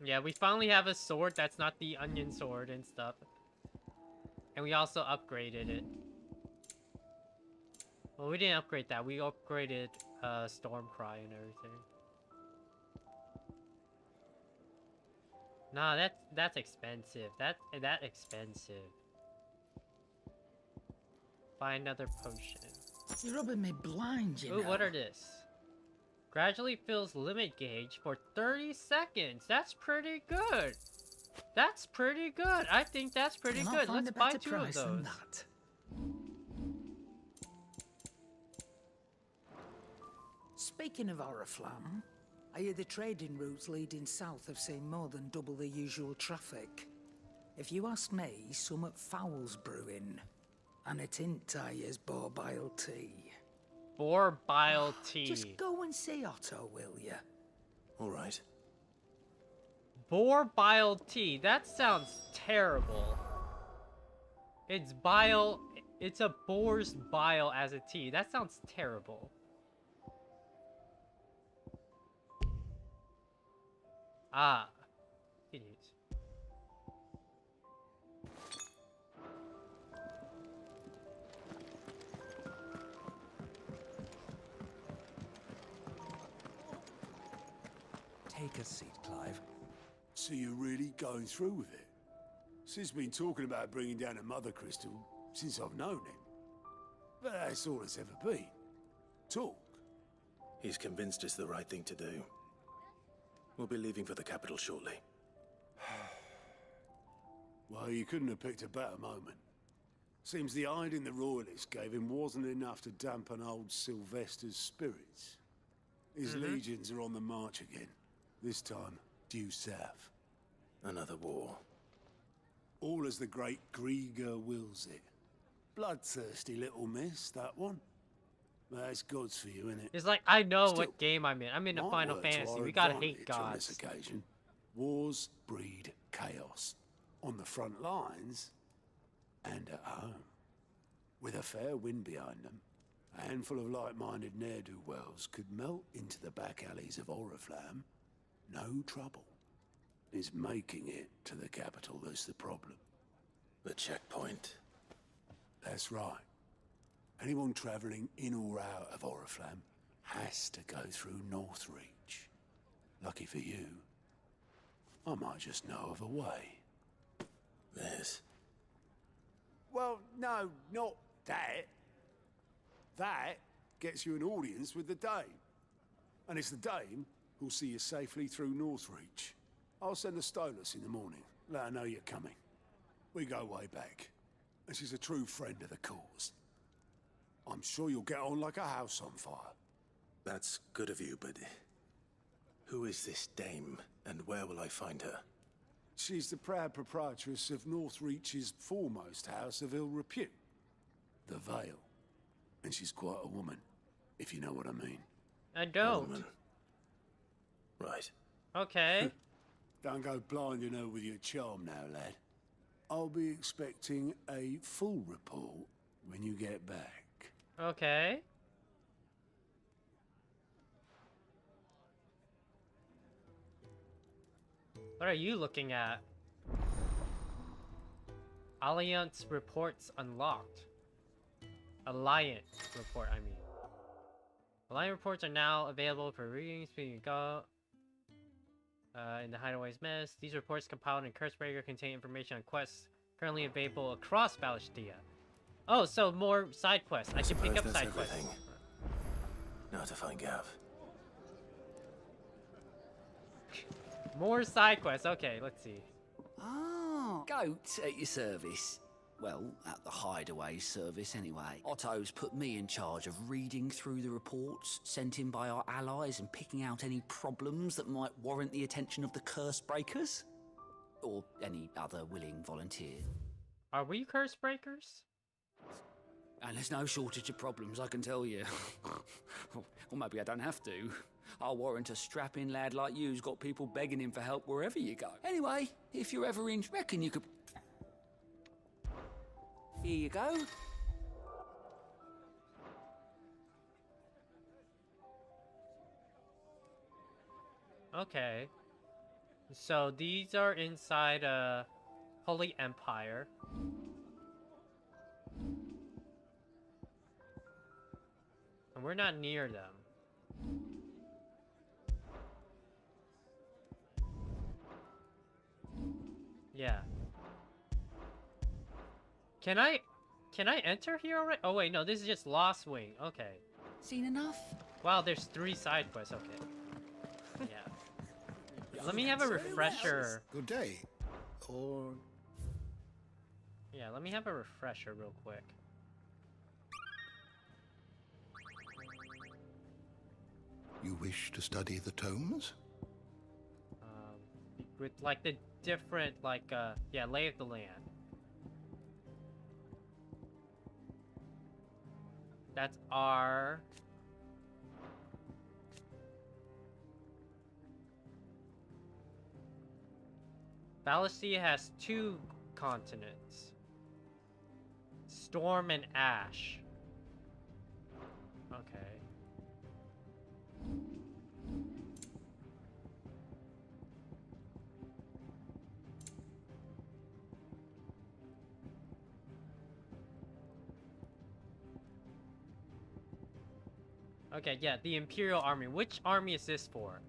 Yeah, we finally have a sword that's not the onion sword and stuff. And we also upgraded it. Well, we didn't upgrade that. We upgraded Stormcry and everything. Nah, that's expensive. That expensive. Buy another potion. You're rubbing me blind, you know. Ooh, what are this? Gradually fills limit gauge for 30 seconds. That's pretty good. That's pretty good. I think that's pretty You'll not good. find Let's a buy better 2 of price than those. that. Speaking of Oriflamme, I hear the trading routes leading south have seen more than double the usual traffic. If you ask me, summat foul's brewing. And it ain't Tyre's boar-bile tea. Boar-bile tea. Just go and see Otto, will you? All right. Boar-bile tea. That sounds terrible. It's bile. It's a boar's bile as a tea. That sounds terrible. Ah. Idiots. Take a seat, Clive. So you're really going through with it? Sid's been talking about bringing down a mother crystal since I've known him. But that's all it's ever been. Talk. He's convinced it's the right thing to do. We'll be leaving for the capital shortly. Well, you couldn't have picked a better moment. Seems the hiding the Royalists gave him wasn't enough to dampen old Sylvester's spirits. His legions are on the march again. This time, due south. Another war. All as the great Grieger wills it. Bloodthirsty little miss, that one. That's God's for you, innit? It's like, I know Still, what game I'm in. I'm in a might Final work to Fantasy. our We gotta hate advantage on this gods. occasion. Wars breed chaos. On the front lines and at home. With a fair wind behind them, a handful of like-minded ne'er-do-wells could melt into the back alleys of Oriflamme. No trouble. It's making it to the capital that's the problem. The checkpoint. That's right. Anyone travelling in or out of Oriflamme has to go through Northreach. Lucky for you, I might just know of a way. This. Well, no, not that. That gets you an audience with the Dame. And it's the Dame who'll see you safely through Northreach. I'll send the Stolas in the morning. Let her know you're coming. We go way back. And she's a true friend of the cause. I'm sure you'll get on like a house on fire. That's good of you, but who is this Dame, and where will I find her? She's the proud proprietress of Northreach's foremost house of ill repute, the Vale. And she's quite a woman, if you know what I mean. I don't. Woman. Right. Okay. Don't go blinding her with your charm now, lad. I'll be expecting a full report when you get back. Okay. What are you looking at? Alliance reports unlocked. Alliance report, I mean. Alliance reports are now available for reading. Speaking of go in the Hideaway's mess. These reports compiled in Cursebreaker contain information on quests currently available across Valistia. Oh, so more side quests. I can pick up side quests. Now to find Gav. More side quests. Okay, let's see. Ah, goats at your service. Well, at the Hideaway service anyway. Otto's put me in charge of reading through the reports sent in by our allies and picking out any problems that might warrant the attention of the Cursebreakers. Or any other willing volunteer. Are we Cursebreakers? And there's no shortage of problems, I can tell you. Or maybe I don't have to. I'll warrant a strapping lad like you's got people begging him for help wherever you go. Anyway, if you're ever in, reckon you could... Here you go. Okay. So these are inside Holy Empire. And we're not near them. Yeah. Can I enter here already? Oh wait, no, this is just Lost Wing. Okay. Seen enough? Wow, there's 3 side quests. Okay. Yeah. Let me have a refresher. Good day. Or... Yeah, let me have a refresher real quick. You wish to study the tomes? With like the different, like, yeah, lay of the land. That's R. Valistia has 2 continents. Storm and Ash. Okay. Okay, yeah, the Imperial Army. Which army is this for?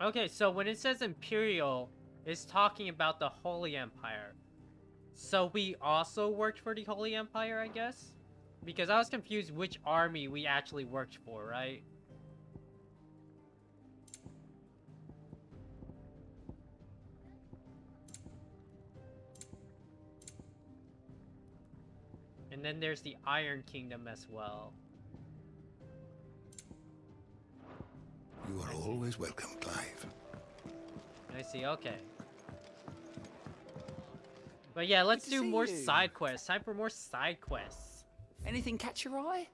Okay, so when it says Imperial, it's talking about the Holy Empire. So we also worked for the Holy Empire, I guess? Because I was confused which army we actually worked for, right? And then there's the Iron Kingdom as well. You are always welcome, Clive. I see, okay. But yeah, let's do more side quests. Time for more side quests. Anything catch your eye?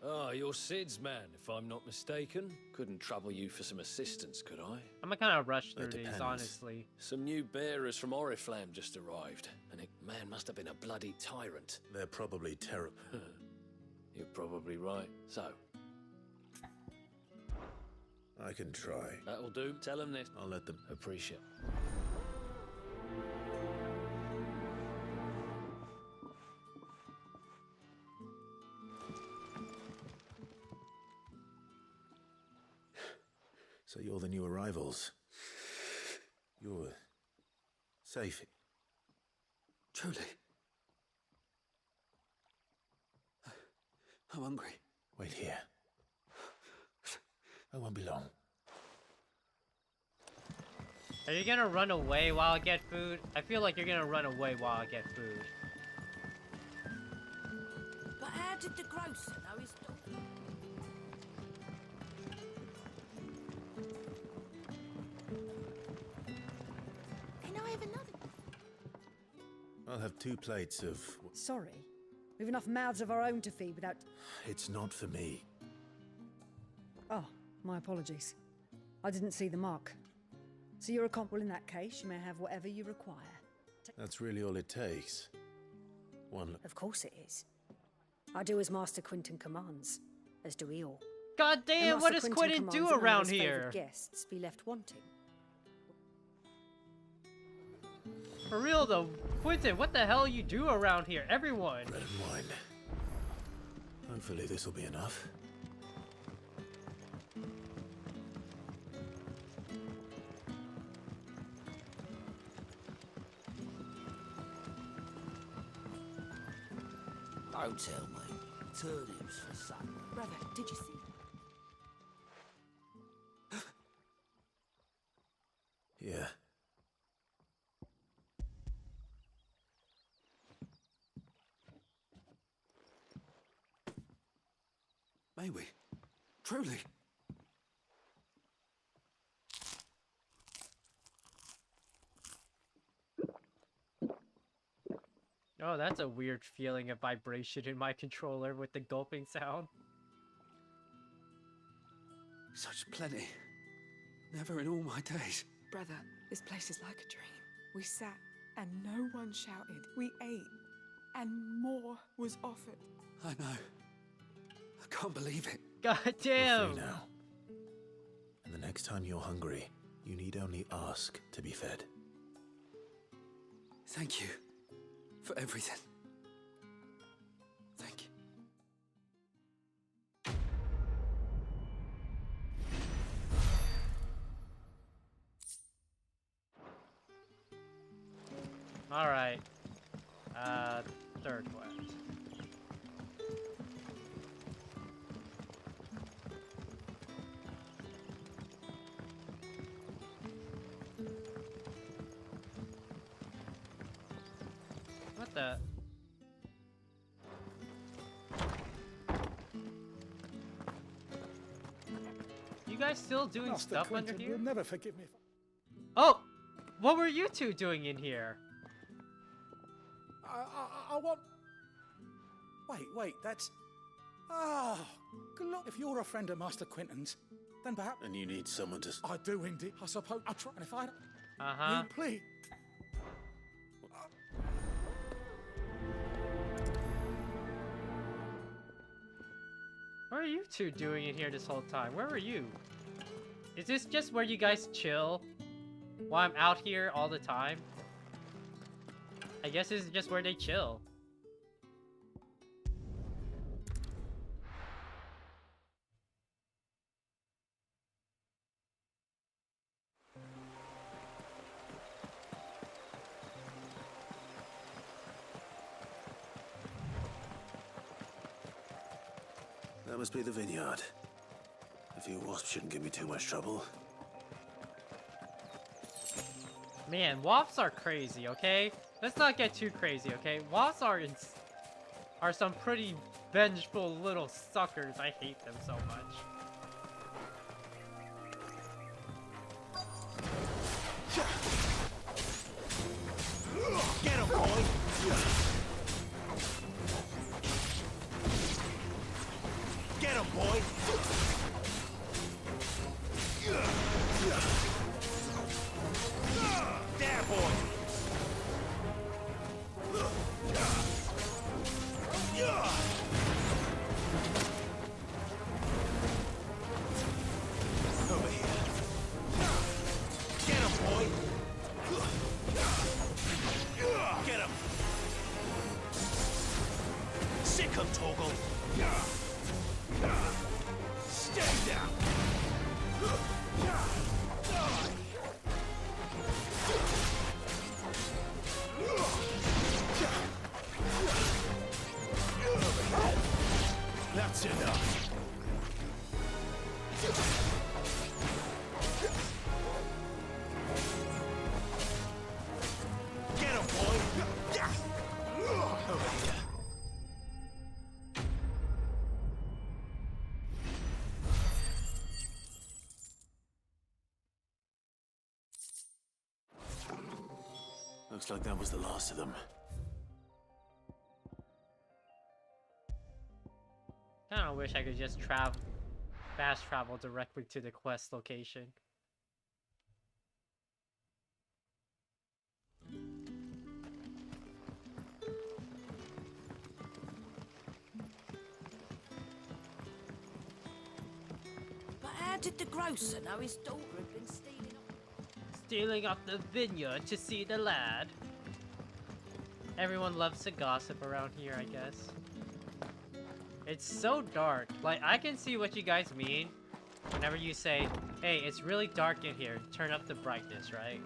Oh, you're Sid's man, if I'm not mistaken. Couldn't trouble you for some assistance, could I? I'm gonna kind of rush through these, honestly. Some new bearers from Oriflamme just arrived, and it, man, must have been a bloody tyrant. They're probably terrible. You're probably right. So, I can try. that'll do. Tell them this. I'll let them. Appreciate. So you're the new arrivals. You're safe. Truly. I'm hungry. Wait here. I won't be long. Are you gonna run away while I get food? I feel like you're gonna run away while I get food. But how did the grocer know his daughter? Can I have another? I'll have 2 plates of... Sorry. We've enough mouths of our own to feed without... It's not for me. Oh, my apologies. I didn't see the mark. So you're a comp. Well, in that case, you may have whatever you require. That's really all it takes. One... Of course it is. I do as Master Quinton commands, as do we all. God damn, what does Quinton do around here? Guests be left wanting. For real though, Quinton, what the hell you do around here? Everyone. Bread and wine. Hopefully this will be enough. Don't tell me. Turnips for supper. Brother, did you see? Yeah. May we? Truly? Oh, that's a weird feeling of vibration in my controller with the gulping sound. Such plenty. Never in all my days. Brother, this place is like a dream. We sat and no one shouted. We ate and more was offered. I know. I can't believe it. God damn. You're free now. And the next time you're hungry, you need only ask to be fed. Thank you for everything. Thank you. All right. Third quest. What the? You guys still doing Master stuff Quinton under here? will never forgive me. Oh! What were you two doing in here? I want... Wait, that's... Ah, look, if you're a friend of Master Quinton's, then perhaps... And you need someone to... I do indeed. I suppose I'll try, and if I... Uh-huh. You please... What are you two doing in here this whole time? Where were you? Is this just where you guys chill? While I'm out here all the time? I guess this is just where they chill. That must be the vineyard. A few wasps shouldn't give me too much trouble. Man, wasps are crazy, okay? Let's not get too crazy, okay? Wasps are some pretty vengeful little suckers. I hate them so much. Get him, boy! Get him! boy! There, boy! Over here. Get him, boy! Get him! Sick him, Torgal! Stay down! That's enough. Get him, boy! Over here. Looks like that was the last of them. I kind of wish I could just fast travel directly to the quest location. But how did the grocer know his daughter had been Stealing off the vineyard to see the lad. Everyone loves to gossip around here, I guess. It's so dark. Like, I can see what you guys mean whenever you say, hey, it's really dark in here, turn up the brightness, right?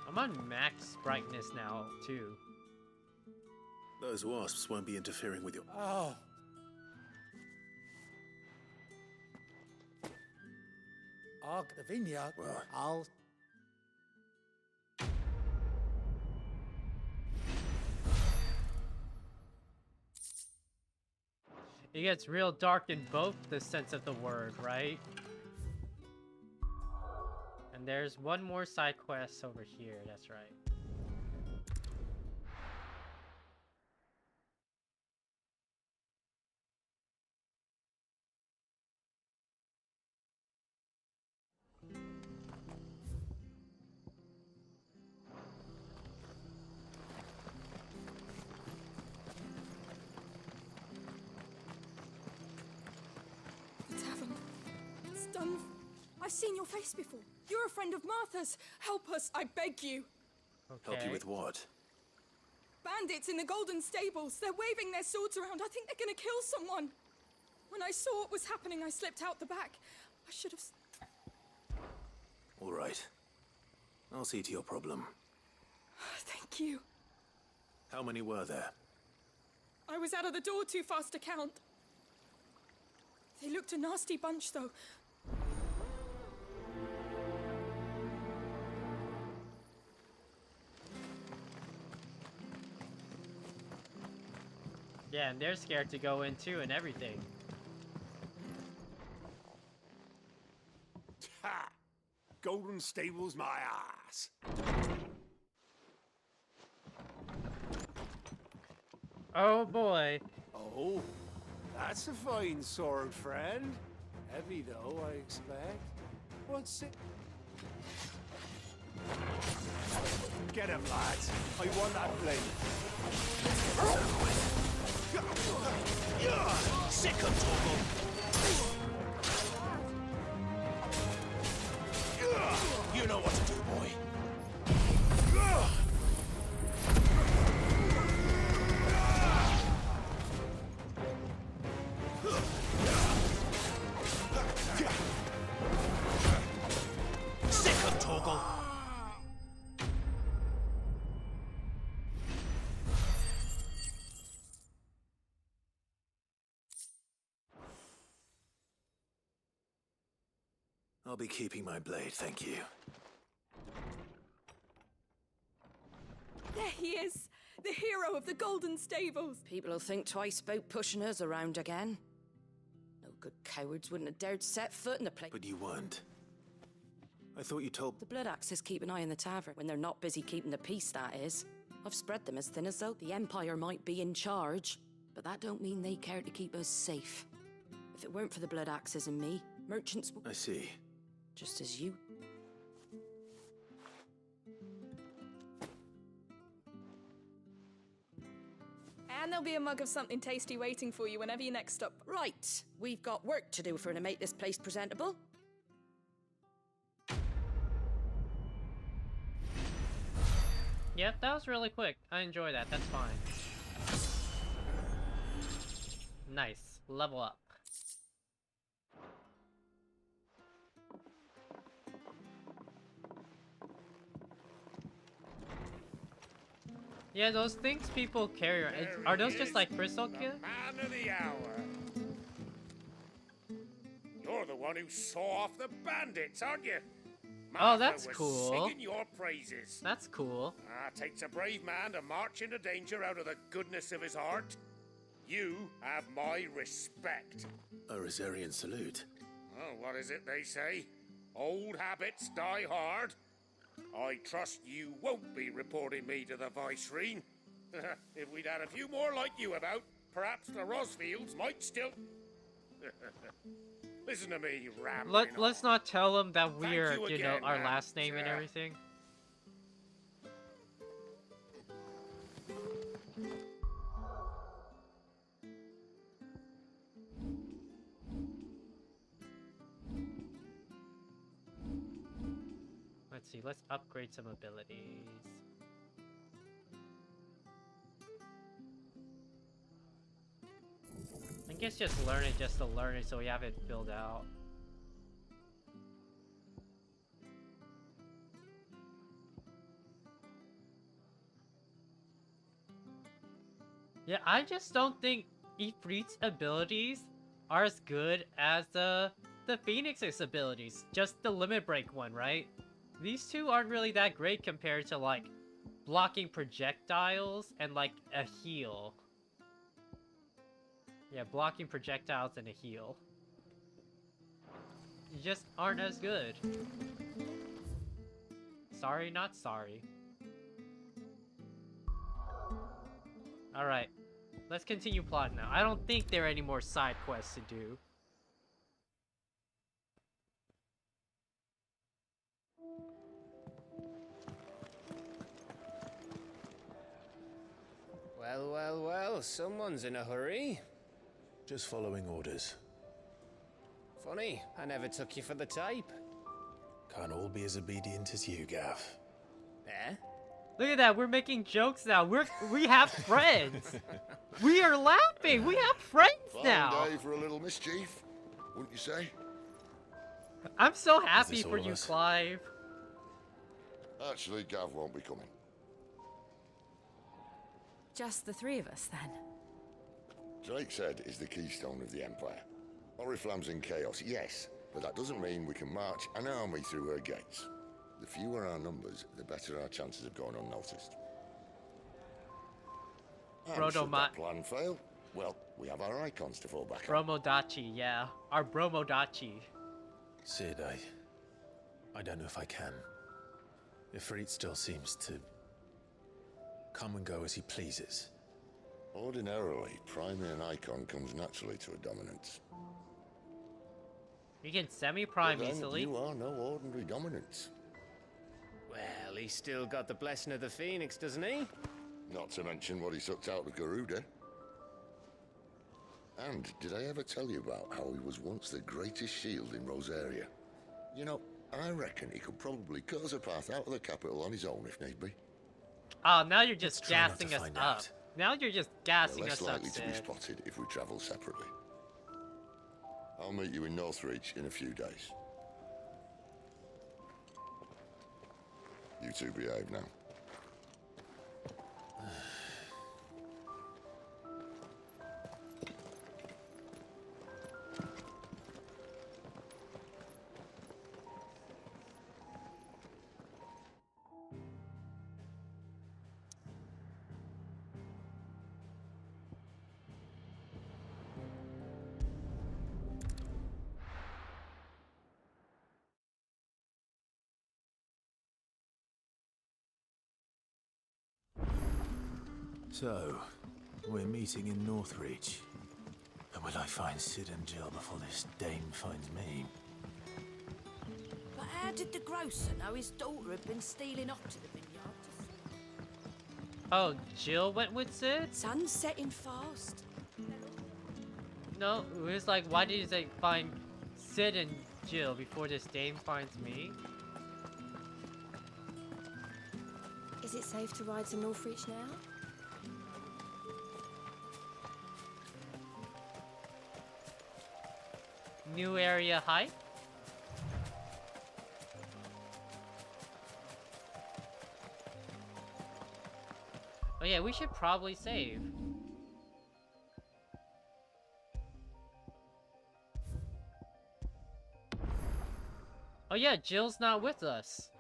I'm on max brightness now, too. Those wasps won't be interfering with your... Oh. I'll get the vineyard. Well, I'll... It gets real dark in both the sense of the word, right? And there's one more side quest over here, that's right. I've seen your face before. You're a friend of Martha's. Help us, I beg you. Okay. Help you with what? Bandits in the Golden Stables. They're waving their swords around. I think they're gonna kill someone. When I saw what was happening, I slipped out the back. I should have... All right. I'll see to your problem. Thank you. How many were there? I was out of the door too fast to count. They looked a nasty bunch, though. Yeah, and they're scared to go in too and everything. Ha! Golden Stables my ass. Oh boy. Oh, that's a fine sword, friend. Heavy though, I expect. What's it? Get him, lads. I want that blade. Sick of Torgal! You know what to do, boy. Sick of Torgal! I'll be keeping my blade, thank you. There he is! The hero of the Golden Stables! People will think twice about pushing us around again. No good cowards wouldn't have dared set foot in the place. But you weren't. I thought you told... The Blood Axes keep an eye on the tavern when they're not busy keeping the peace, that is. I've spread them as thin as though the Empire might be in charge, but that don't mean they care to keep us safe. If it weren't for the blood axes and me, merchants would... I see. Just as you... And there'll be a mug of something tasty waiting for you whenever you next stop. Right, we've got work to do for to make this place presentable. Yep, that was really quick. I enjoy that. That's fine. Nice. Level up. Yeah, those things people carry are those just like crystal cubes? Man of the hour. You're the one who saw off the bandits, aren't you? Oh, that's was cool. Singing your praises. That's cool. Takes a brave man to march into danger out of the goodness of his heart. You have my respect. A Rosarian salute. Oh, what is it they say? Old habits die hard. I trust you won't be reporting me to the Viceroy. If we'd had a few more like you about, perhaps the Rosfields might still... Listen to me, rambling Let's not tell them that we're, you you know, again, our man. last name and everything. Let's see, let's upgrade some abilities. I guess just learn it just to learn it so we have it filled out. Yeah, I just don't think Ifrit's abilities are as good as the Phoenix's abilities. Just the limit break one, right? These two aren't really that great compared to like blocking projectiles and like a heal. Yeah, blocking projectiles and a heal. You just aren't as good. Sorry, not sorry. Alright, let's continue plotting now. I don't think there are any more side quests to do. Well, well, well, someone's in a hurry. Just following orders. Funny, I never took you for the type. Can't all be as obedient as you, Gav. Eh? Look at that, we're making jokes now. We have friends. We are laughing. We have friends now. Fine day for a little mischief, wouldn't you say? I'm so happy all for of you, us? Clive. Actually, Gav won't be coming. Just the three of us, then? Drake said is the keystone of the Empire. Oriflamme's in chaos, yes, but that doesn't mean we can march an army through her gates. The fewer our numbers, the better our chances of going unnoticed. And should that plan fail, well, we have our icons to fall back on. Bromodachi, yeah. Our Bromodachi. Sid, I don't know if I can. Ifrit still seems to come and go as he pleases. Ordinarily, priming an icon comes naturally to a dominance. You can semi-prime But then easily. you are no ordinary dominance. Well, he's still got the blessing of the Phoenix, doesn't he? Not to mention what he sucked out of Garuda. And did I ever tell you about how he was once the greatest shield in Rosaria? You know, I reckon he could probably cut us a path out of the capital on his own if need be. Oh, now you're just Let's try not to gassing us find up. out. Now you're just We're gassing less us up, likely to be Sid. spotted if we travel separately. I'll meet you in Northreach in a few days. You two behave now. So, we're meeting in Northreach. And will I find Sid and Jill before this dame finds me? But how did the grocer know his daughter had been stealing off to the vineyard? Oh, Jill went with Sid? Sun's setting fast. No, it was like, why did they find Sid and Jill before this dame finds me? Is it safe to ride to Northreach now? New area hype? Oh yeah, we should probably save. Oh yeah, Jill's not with us.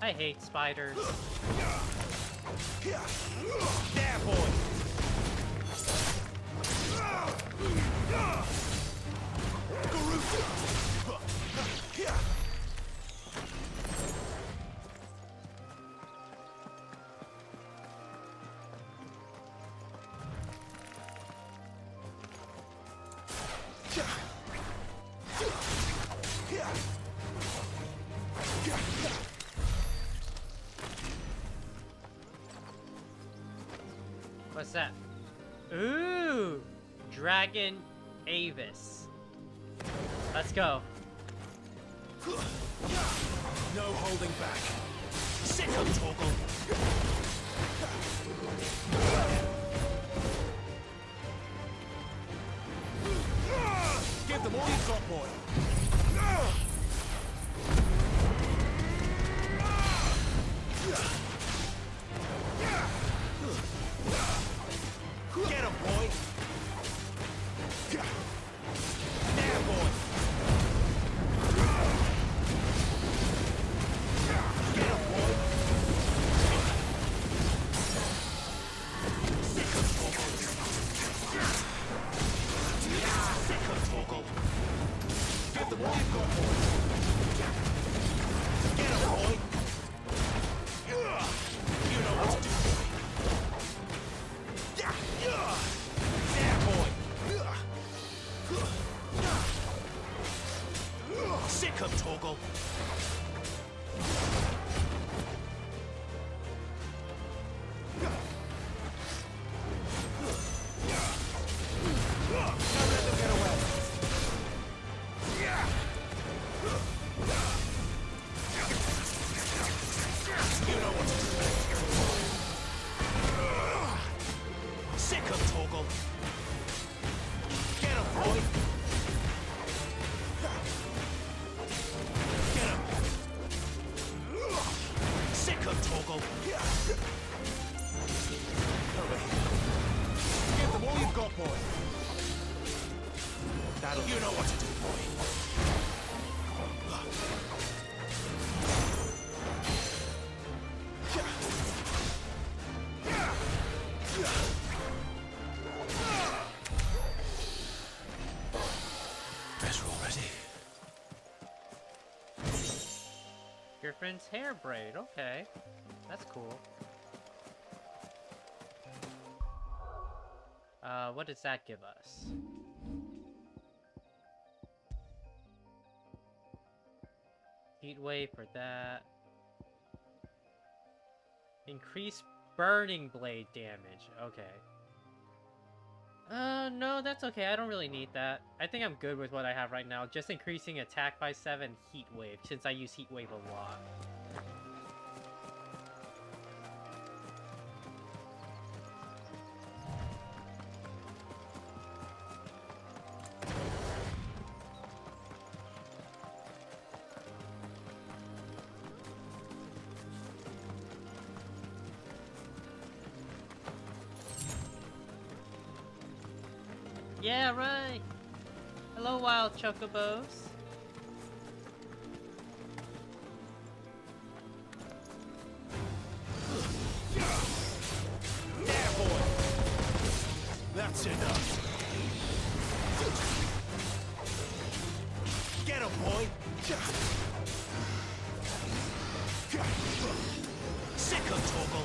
I hate spiders. There, boy! What's that? Ooh! Dragon Avis. Let's go. No holding back. Sick of Torgal. Give them all you've got, boy. Get him, boy. There, boy. Get him, boy. Sick of Torgal. Sick of Torgal. Give them all you've got, boy. Get him, boy. You know what to do. There, boy. Sick of Torgal. Don't let them get away. You know what to do. Sick of Torgal. Get him, boy. Get him. Sick of Torgal. Over here. Give them all you've got, boy. That'll you know what to do, boy. Guess we're all ready. Griffin's hair braid, okay. That's cool. What does that give us? Heat wave for that. Increase burning blade damage, okay. No, that's okay. I don't really need that. I think I'm good with what I have right now. Just increasing attack by 7, heat wave, since I use heat wave a lot. Yeah, right. Hello, wild chocobos. There, boy. That's enough. cut, Torgal.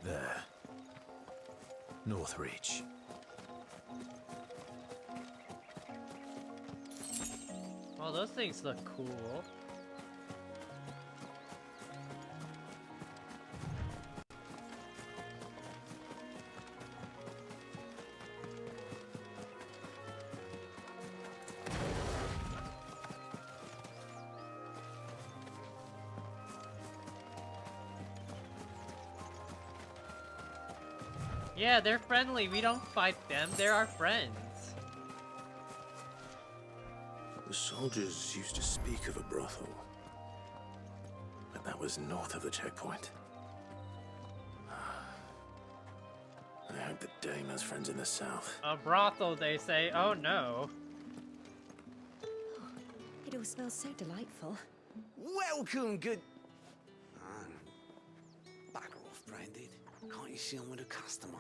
There. Northreach. Oh, those things look cool. Yeah, they're friendly. We don't fight them. They're our friends. The soldiers used to speak of a brothel. But that was north of the checkpoint. I hope the Dame has friends in the south. A brothel, they say. Oh no. It all smells so delightful. Welcome, good... Bugger off, Branded. Can't you see I'm with a customer?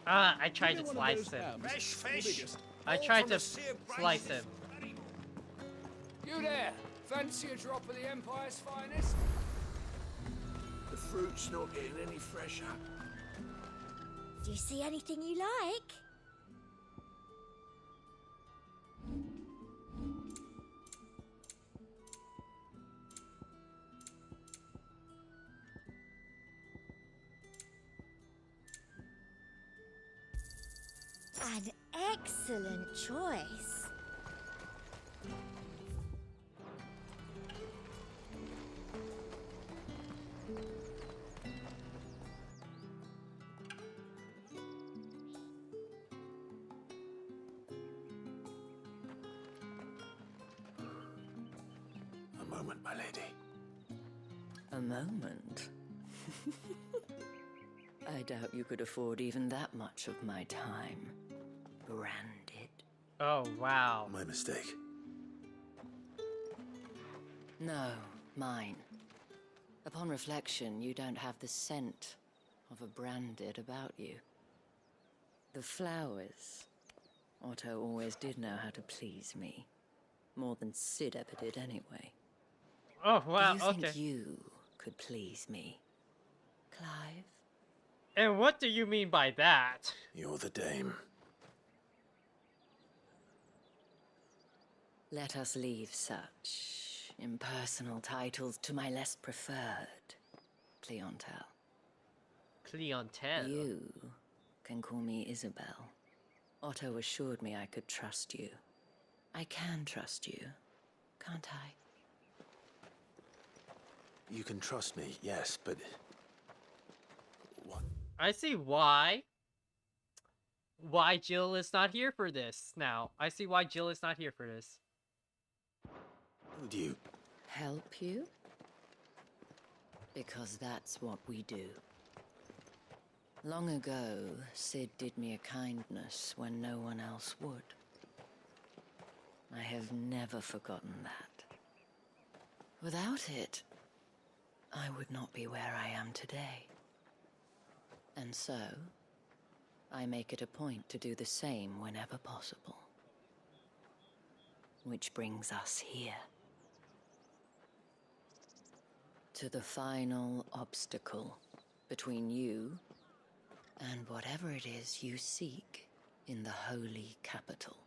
I tried to slice him. Fresh fish. I tried to slice him. You there? Fancy a drop of the Empire's finest? The fruit's not getting any fresher. Do you see anything you like? An excellent choice. A moment, my lady. A moment? I doubt you could afford even that much of my time. Branded. Oh, wow. My mistake. No, mine. Upon reflection, you don't have the scent of a branded about you. The flowers. Otto always did know how to please me. More than Sid ever did anyway. Oh, wow, Do you think okay. you could please me, Clive? And what do you mean by that? You're the Dame. Let us leave such impersonal titles to my less preferred clientele. Clientele? You can call me Isabel. Otto assured me I could trust you. I can trust you, can't I? You can trust me, yes, but... What? I see why. Why Jill is not here for this now. I see why Jill is not here for this. Would you... Help you? Because that's what we do. Long ago, Sid did me a kindness when no one else would. I have never forgotten that. Without it, I would not be where I am today. And so, I make it a point to do the same whenever possible. Which brings us here. To the final obstacle between you and whatever it is you seek in the holy capital.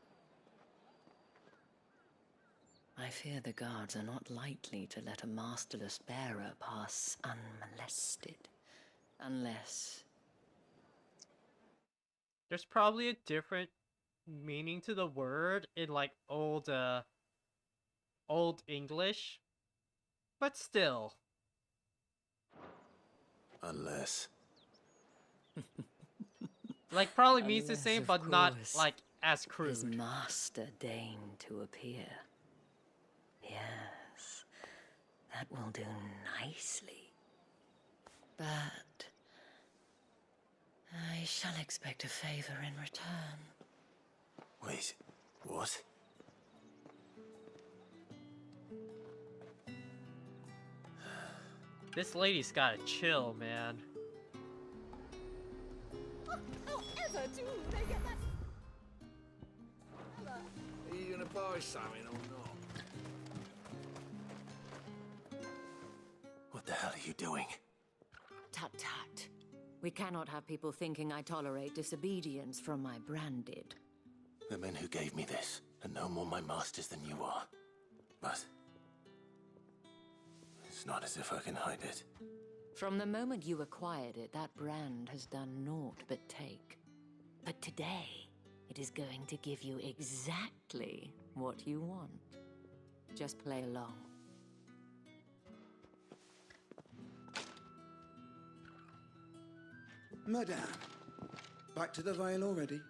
I fear the guards are not likely to let a masterless bearer pass unmolested, unless... There's probably a different meaning to the word in like old English, but still. Unless... Like, probably means the Unless, same, of but not, course, like, as crude. His master deigned to appear. Yes, that will do nicely. But I shall expect a favor in return. Wait, what? This lady's gotta chill, man. How ever do they get that? Are you gonna buy something or not? What the hell are you doing? Tut tut. We cannot have people thinking I tolerate disobedience from my branded. The men who gave me this are no more my masters than you are. But it's not as if I can hide it. From the moment you acquired it, that brand has done naught but take. But today, it is going to give you exactly what you want. Just play along. Madame, back to the Vale already?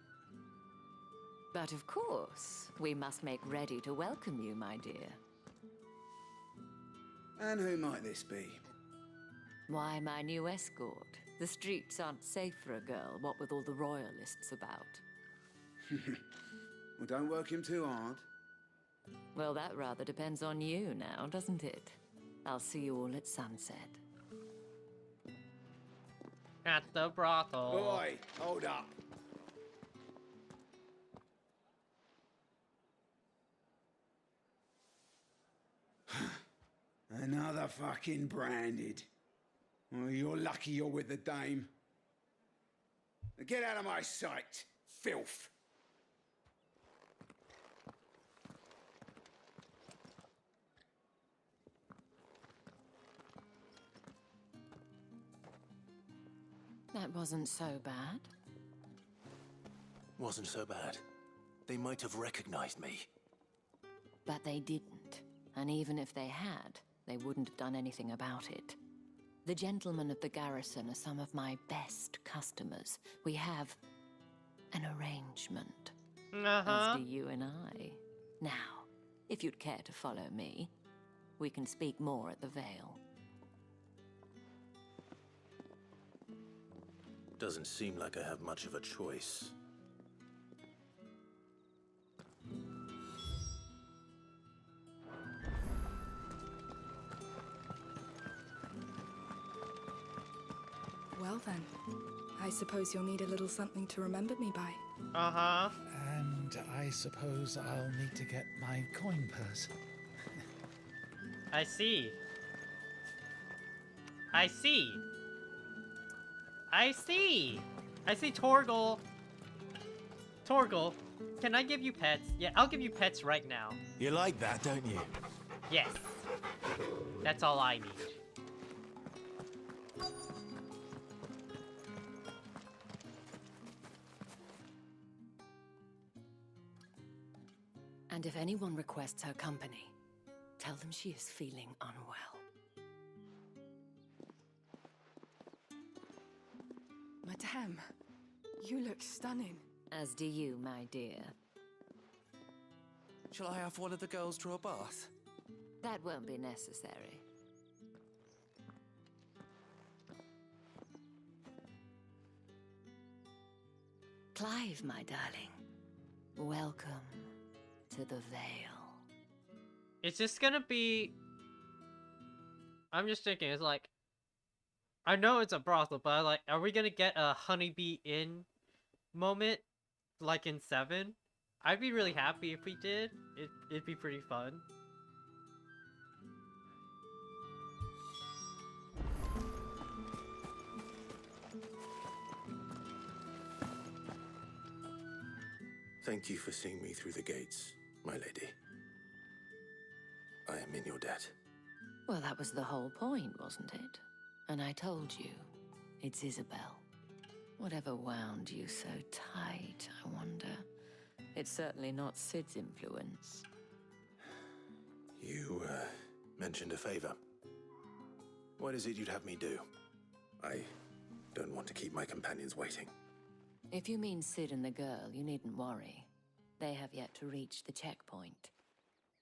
But of course, we must make ready to welcome you, my dear. And who might this be? Why, my new escort. The streets aren't safe for a girl, what with all the royalists about. Well, don't work him too hard. Well, that rather depends on you now, doesn't it? I'll see you all at sunset. At the brothel. Boy, hold up. Another fucking branded. Well, you're lucky you're with the dame. Now get out of my sight, filth. That wasn't so bad. Wasn't so bad. They might have recognized me. But they didn't. And even if they had, they wouldn't have done anything about it. The gentlemen of the garrison are some of my best customers. We have an arrangement. As do you and I. Now, if you'd care to follow me, we can speak more at the Vale. Doesn't seem like I have much of a choice. Well then, I suppose you'll need a little something to remember me by. Uh-huh. And I suppose I'll need to get my coin purse. I see. I see. I see. I see Torgal. Torgal, can I give you pets? Yeah, I'll give you pets right now. You like that, don't you? Yes. That's all I need. And if anyone requests her company, tell them she is feeling unwell. Madame, you look stunning. As do you, my dear. Shall I have one of the girls draw a bath? That won't be necessary. Clive, my darling. Welcome to the Vale. It's just gonna be... I'm just thinking, it's like... I know it's a brothel, but like, are we gonna get a Honeybee Inn moment, like in 7? I'd be really happy if we did. It'd be pretty fun. Thank you for seeing me through the gates, my lady. I am in your debt. Well, that was the whole point, wasn't it? And I told you, it's Isabel. Whatever wound you so tight, I wonder. It's certainly not Sid's influence. You, mentioned a favor. What is it you'd have me do? I don't want to keep my companions waiting. If you mean Sid and the girl, you needn't worry. They have yet to reach the checkpoint.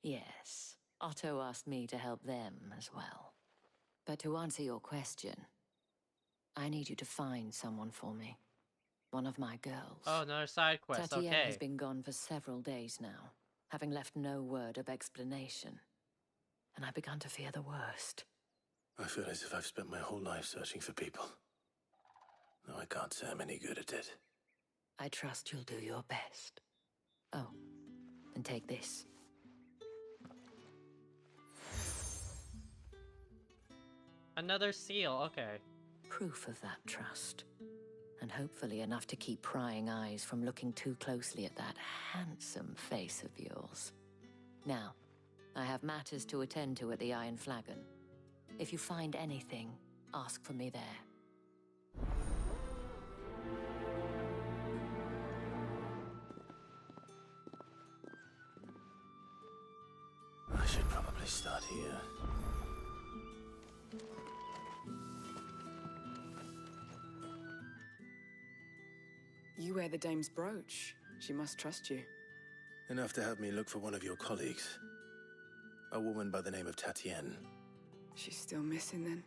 Yes, Otto asked me to help them as well. But to answer your question, I need you to find someone for me. One of my girls. Oh, another side quest, Tatiana okay. has been gone for several days now, having left no word of explanation. And I began to fear the worst. I feel as if I've spent my whole life searching for people. No, I can't say I'm any good at it. I trust you'll do your best. Oh, and take this. Another seal, okay. Proof of that trust. And hopefully enough to keep prying eyes from looking too closely at that handsome face of yours. Now, I have matters to attend to at the Iron Flagon. If you find anything, ask for me there. I should probably start here. You wear the dame's brooch. She must trust you. Enough to have me look for one of your colleagues. A woman by the name of Tatienne. She's still missing then.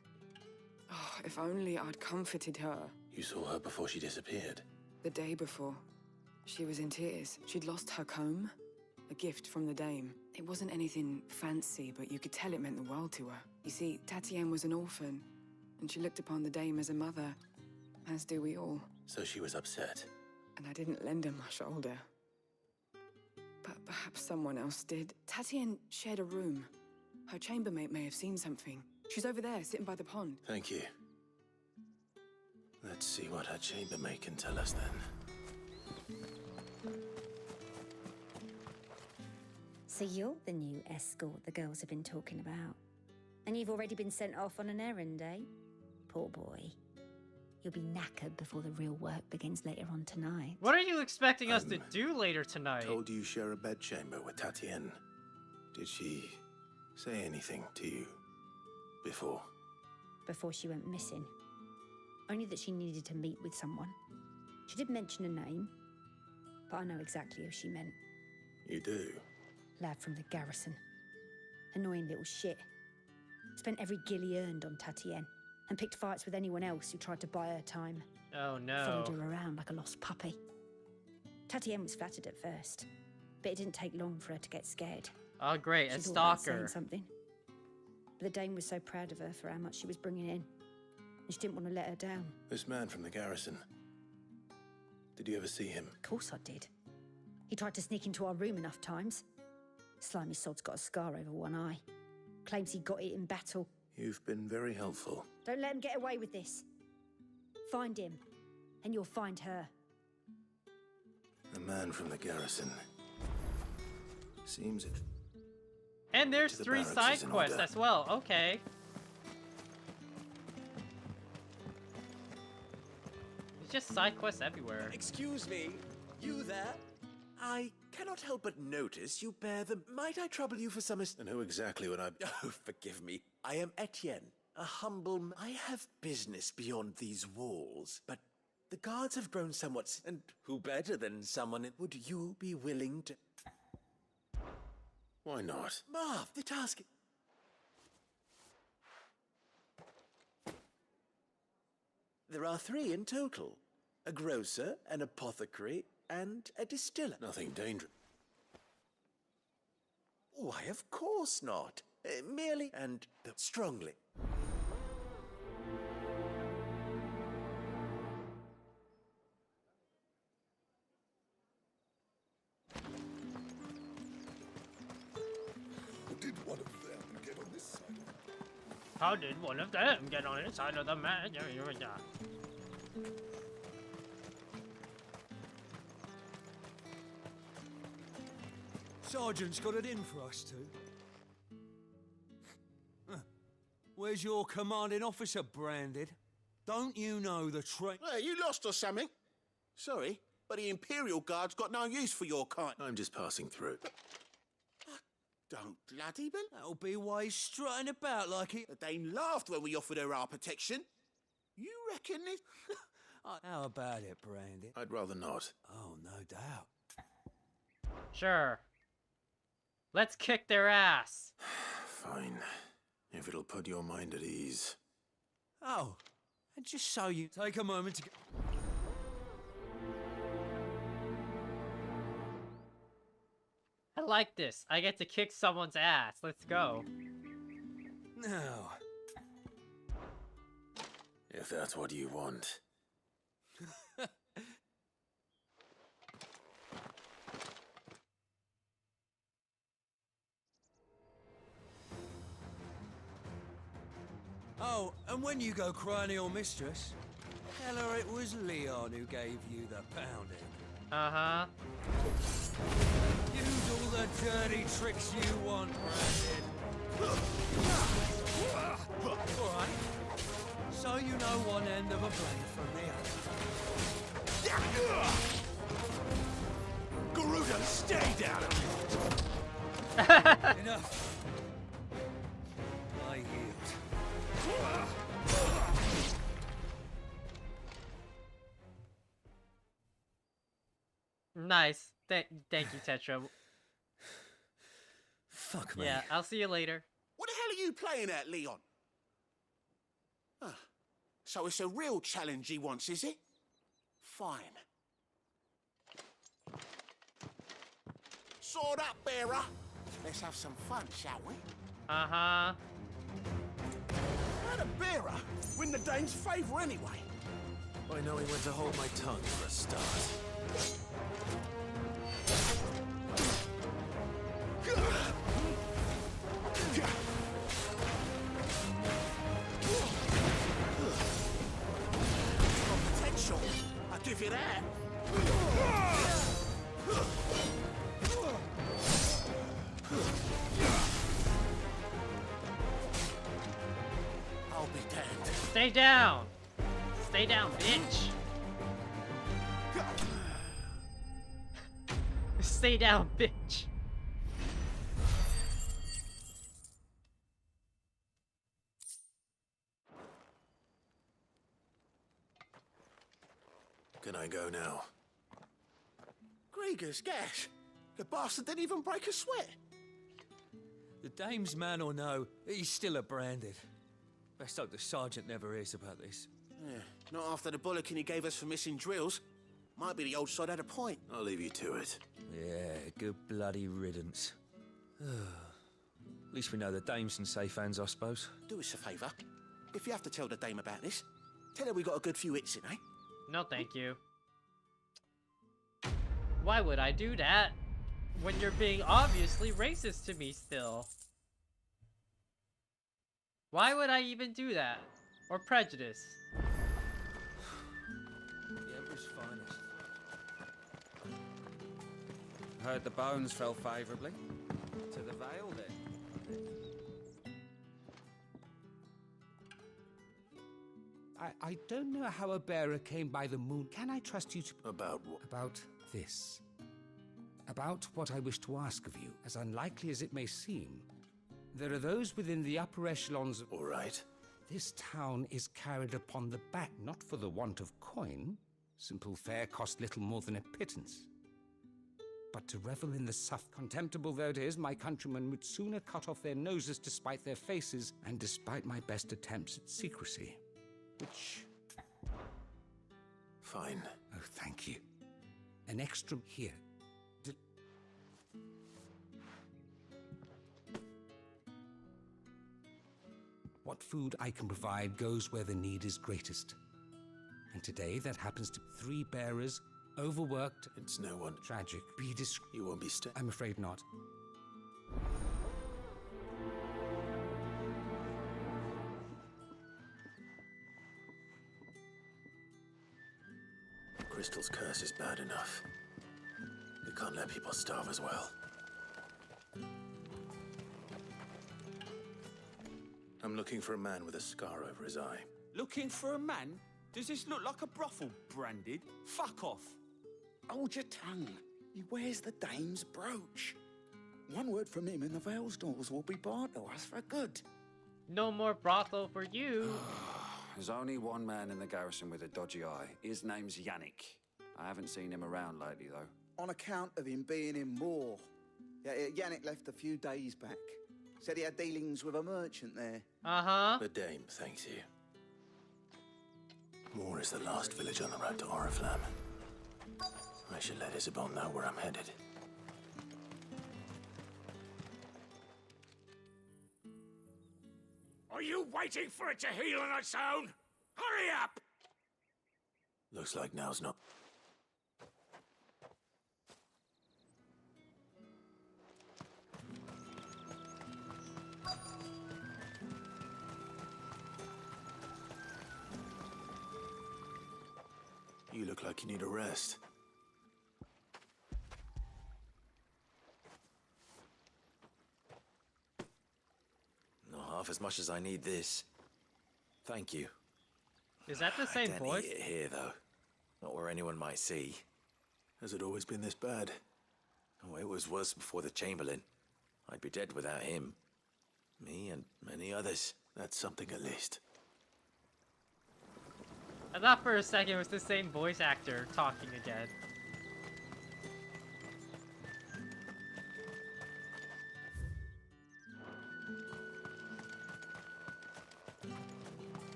Oh, if only I'd comforted her. You saw her before she disappeared. The day before. She was in tears. She'd lost her comb. A gift from the dame. It wasn't anything fancy, but you could tell it meant the world to her. You see, Tatienne was an orphan, and she looked upon the dame as a mother, as do we all. So she was upset. And I didn't lend her my shoulder. But perhaps someone else did. Tatienne shared a room. Her chambermaid may have seen something. She's over there, sitting by the pond. Thank you. Let's see what her chambermaid can tell us then. So you're the new escort the girls have been talking about. And you've already been sent off on an errand, eh? Poor boy. You'll be knackered before the real work begins later on tonight. What are you expecting us to do later tonight? Told you share a bedchamber with Tatienne. Did she say anything to you before? Before she went missing. Only that she needed to meet with someone. She did mention a name, but I know exactly who she meant. You do? Lad from the garrison. Annoying little shit. Spent every gil he earned on Tatienne, and picked fights with anyone else who tried to buy her time. Oh no. Followed her around like a lost puppy. Tatienne was flattered at first, but it didn't take long for her to get scared. Oh great, She a thought about stalker. saying something. But the dame was so proud of her for how much she was bringing in, and she didn't want to let her down. This man from the garrison. Did you ever see him? Of course I did. He tried to sneak into our room enough times. Slimy sod's got a scar over one eye. Claims he got it in battle. You've been very helpful. Don't let him get away with this. Find him, and you'll find her. A man from the garrison. Seems it. And there's The 3 barracks side is in quests order. as well. Okay. It's just side quests everywhere. Excuse me, you there? I cannot help but notice you bear the... Might I trouble you for some... And who exactly would I... Oh, forgive me. I am Etienne, a humble... I have business beyond these walls, but the guards have grown somewhat... And who better than someone... Would you be willing to... Why not? Marv, the task... There are 3 in total. A grocer, an apothecary, and a distiller. Nothing dangerous. Why, of course not. Merely and strongly. Did one of them get on this side? How did one of them get on the side of the man? Sergeant's got it in for us two. Where's your commanding officer branded? Don't you know the train? Hey, you lost or something? Sorry, but the Imperial Guard's got no use for your kind. I'm just passing through. Don't bloody believe. That'll be why he's strutting about like he... The Dane laughed when we offered her our protection. You reckon it? How about it, Brandon? I'd rather not. Oh, no doubt. Sure. Let's kick their ass. Fine. If it'll put your mind at ease. Oh, and just so you... Take a moment to... I like this. I get to kick someone's ass. Let's go. Now, If that's what you want. Oh, and when you go crying to your mistress, tell her it was Leon who gave you the pounding. Uh-huh. Use all the dirty tricks you want, Brandon. Alright. So you know one end of a blade from the other. Garuda, stay down! Enough. I yield. Nice. Thank you, Tetra. Fuck me. Yeah, I'll see you later. What the hell are you playing at, Leon? Ah, so it's a real challenge he wants, is it? Fine. Sword up, bearer. Let's have some fun, shall we? Uh-huh. How'd a bearer win the Dane's favour anyway? I know he went to hold my tongue for a start. Potential, I'll give you that. I'll be damned. Stay down! Stay down, bitch! Stay down, bitch! Can I go now? Gregor's gas. The bastard didn't even break a sweat. The dame's man or no, he's still a Branded. Best hope the sergeant never hears about this. Yeah, not after the bollocking he gave us for missing drills. Might be the old sod had a point. I'll leave you to it. Yeah, good bloody riddance. At least we know the dame's in safe hands, I suppose. Do us a favour. If you have to tell the dame about this, tell her we got a good few hits in, eh? No, thank you. Why would I do that when you're being obviously racist to me still? Why would I even do that? Or prejudice? The Emperor's finest. Heard the bones fell favourably. To the Vale, then. I don't know how a bearer came by the moon. Can I trust you to... About what? About this. About what I wish to ask of you, as unlikely as it may seem. There are those within the upper echelons of... All right. This town is carried upon the back, not for the want of coin. Simple fare cost little more than a pittance. But to revel in the suff, contemptible though it is, my countrymen would sooner cut off their noses to spite their faces, and despite my best attempts at secrecy. Which... Fine. Oh, thank you. An extra here. What food I can provide goes where the need is greatest. And today that happens to 3 bearers, overworked. It's no one. Tragic. Be discreet. You won't be I'm afraid not. Crystal's curse is bad enough. We can't let people starve as well. I'm looking for a man with a scar over his eye. Looking for a man? Does this look like a brothel, Branded? Fuck off. Hold your tongue. He wears the dame's brooch. One word from him and the Vale's doors will be barred to us for good. No more brothel for you. There's only one man in the garrison with a dodgy eye. His name's Yannick. I haven't seen him around lately, though. On account of him being in war. Yeah, Yannick left a few days back. Said he had dealings with a merchant there. Uh-huh. The dame thanks you. Moor is the last village on the road to Oriflamme. I should let Isabel know where I'm headed. Are you waiting for it to heal on its own? Hurry Looks like now's not... You look like you need a rest. Not half as much as I need this. Thank you. Is that the same I don't voice? need it here, though. Not where anyone might see. Has it always been this bad? Oh, it was worse before the Chamberlain. I'd be dead without him. Me and many others. That's something at least. I thought for a second it was the same voice actor talking again.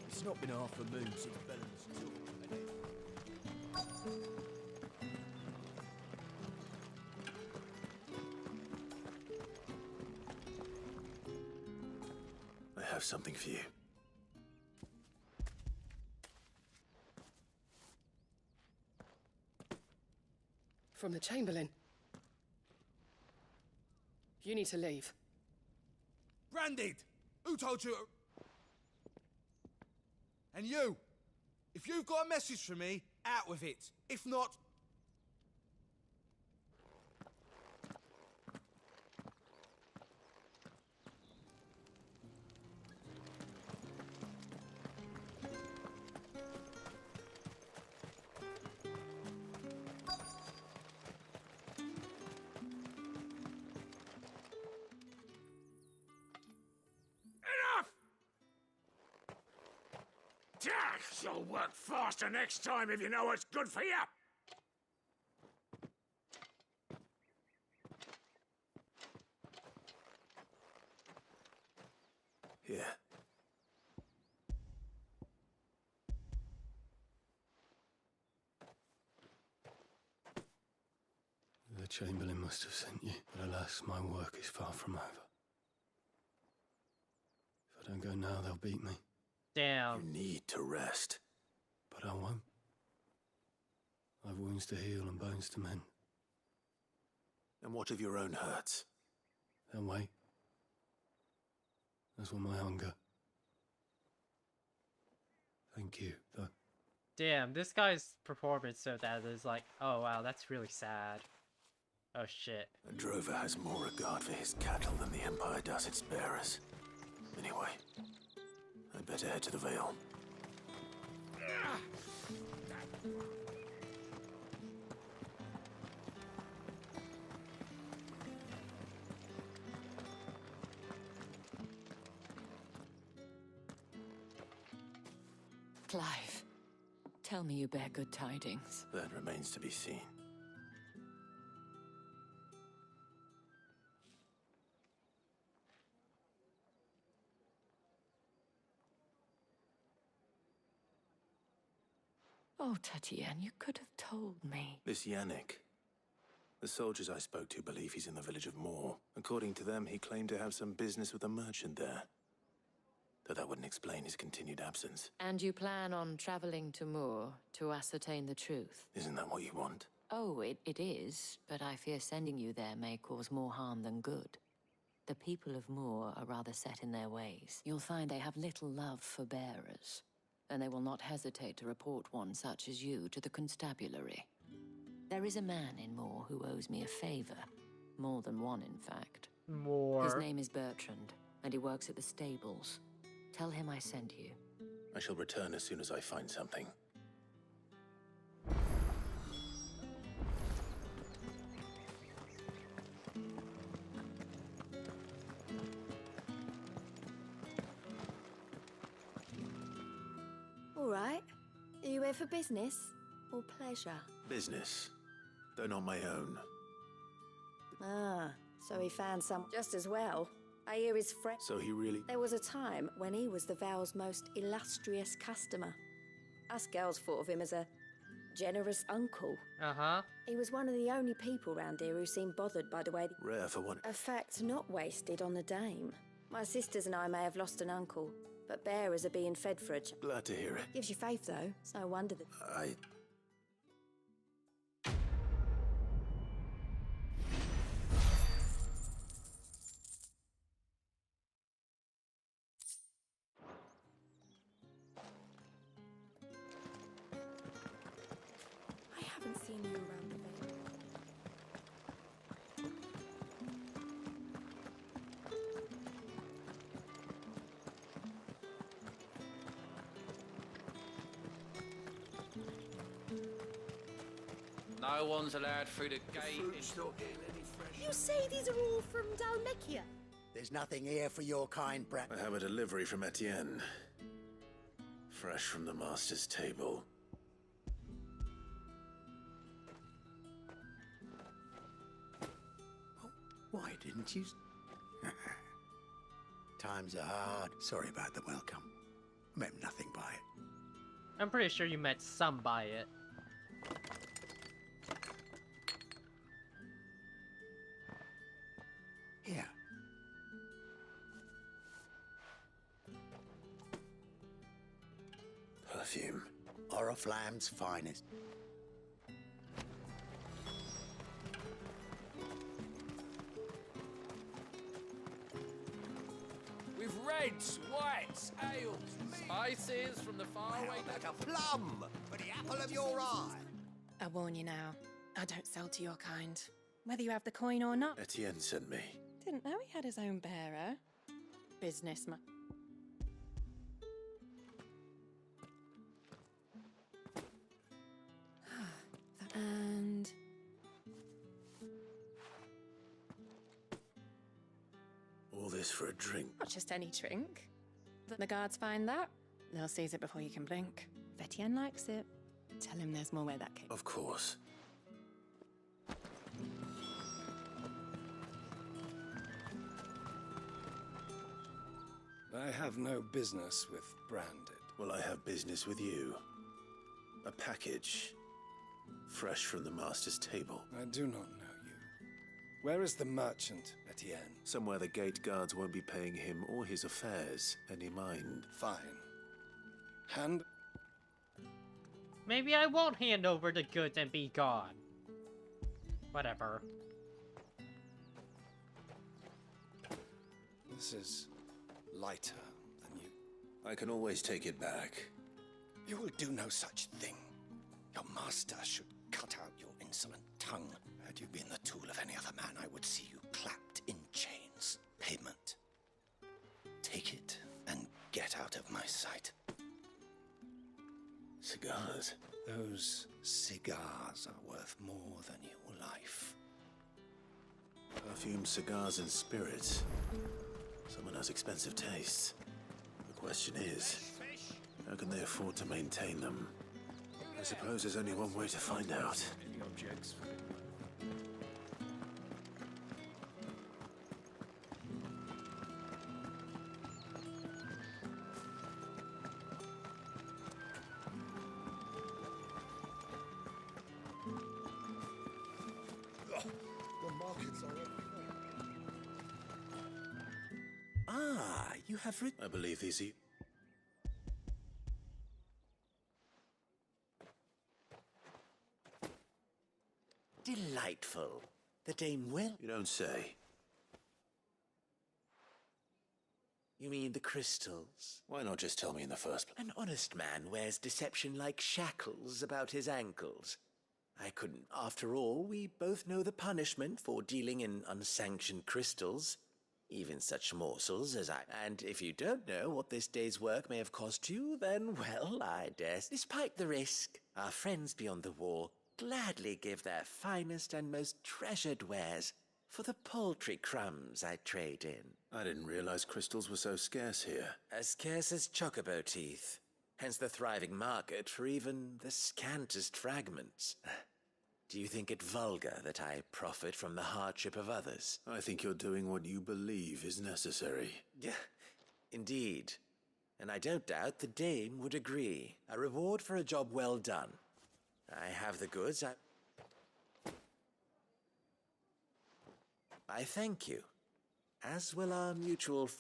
It's not been half a moon since Bellen's took. I have something for you. From the Chamberlain. You need to leave. Branded! Who told you? And you! If you've got a message for me, out with it. If not... You'll work faster next time if you know what's good for you. Here. The Chamberlain must have sent you, but alas, my work is far from over. If I don't go now, they'll beat me. Damn. You need to rest. But I won't. I've wounds to heal and bones to mend. And what of your own hurts? They'll wait. As will my hunger. Thank you, though. Damn, this guy's performance so that is like, oh wow, that's really sad. Oh shit. A drover has more regard for his cattle than the Empire does its bearers. Anyway, I'd better head to the Vale. Clive, tell me you bear good tidings. That remains to be seen. Oh, Tatienne, you could have told me. This Yannick. The soldiers I spoke to believe he's in the village of Moor. According to them, he claimed to have some business with a merchant there. Though that wouldn't explain his continued absence. And you plan on traveling to Moor to ascertain the truth? Isn't that what you want? Oh, it is, but I fear sending you there may cause more harm than good. The people of Moor are rather set in their ways. You'll find they have little love for bearers, and they will not hesitate to report one such as you to the constabulary. There is a man in Moor who owes me a favor. More than one, in fact. More. His name is Bertrand, and he works at the stables. Tell him I sent you. I shall return as soon as I find something. All right. Are you here for business or pleasure? Business, though not my own. Ah, so he found some just as well. I hear his friend. So he really... There was a time when he was the Vale's most illustrious customer. Us girls thought of him as a generous uncle. Uh-huh. He was one of the only people round here who seemed bothered by the way... Rare for one. A fact not wasted on the dame. My sisters and I may have lost an uncle, but bearers are being fed for a Glad to hear it. Gives you faith, though. It's no wonder that... I haven't seen you around the Vale. No one's allowed through the gate. You say these are all from Dalmekia? There's nothing here for your kind, brat. I have a delivery from Etienne. Fresh from the master's table. Why didn't you? Times are hard. Sorry about the welcome. I meant nothing by it. I'm pretty sure you meant some by it. Here. Perfume. Oriflamme's finest. With reds, whites, ales, spices from the faraway... Like a plum for the apple of your eye. I warn you now, I don't sell to your kind. Whether you have the coin or not. Etienne sent me. Didn't know he had his own bearer. Businessman. And... All this for a drink. not just any drink. The guards find that, they'll seize it before you can blink. If Etienne likes it, tell him there's more where that came. Of course. I have no business with Branded. Well, I have business with you. A package. Fresh from the master's table. I do not know you. Where is the merchant, Etienne? Somewhere the gate guards won't be paying him or his affairs any mind. Fine. Hand... Maybe I won't hand over the goods and be gone. Whatever. This is lighter than you. I can always take it back. You will do no such thing. Your master should cut out your insolent tongue. Had you been the tool of any other man, I would see you clapped in chains. Payment. Take it and get out of my sight. Cigars? Those cigars are worth more than your life. Perfume, cigars, and spirits. Someone has expensive tastes. The question is, how can they afford to maintain them? I suppose there's only one way to find out. Any objects? The markets are Ah, you have written... I believe these... Delightful. The dame will... You don't say. You mean the crystals? Why not just tell me in the first place? An honest man wears deception like shackles about his ankles. I couldn't. After all, we both know the punishment for dealing in unsanctioned crystals. Even such morsels as I... And if you don't know what this day's work may have cost you, then, well, I dare... Despite the risk, our friends beyond the wall gladly give their finest and most treasured wares for the paltry crumbs I trade in. I didn't realize crystals were so scarce here. As scarce as chocobo teeth. Hence the thriving market for even the scantest fragments. Do you think it vulgar that I profit from the hardship of others? I think you're doing what you believe is necessary. Yeah, indeed. And I don't doubt the dame would agree. A reward for a job well done. I have the goods, I thank you. As will our mutual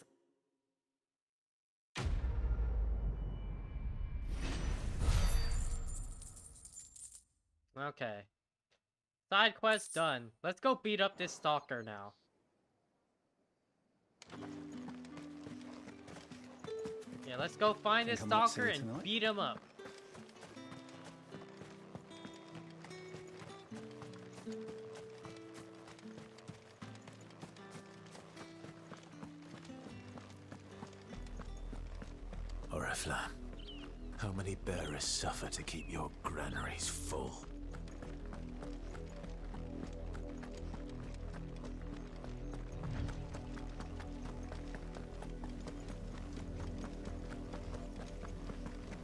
Okay. Side quest done. Let's go beat up this stalker now. Yeah, let's go find this stalker and beat him up. Oriflamme, how many bearers suffer to keep your granaries full?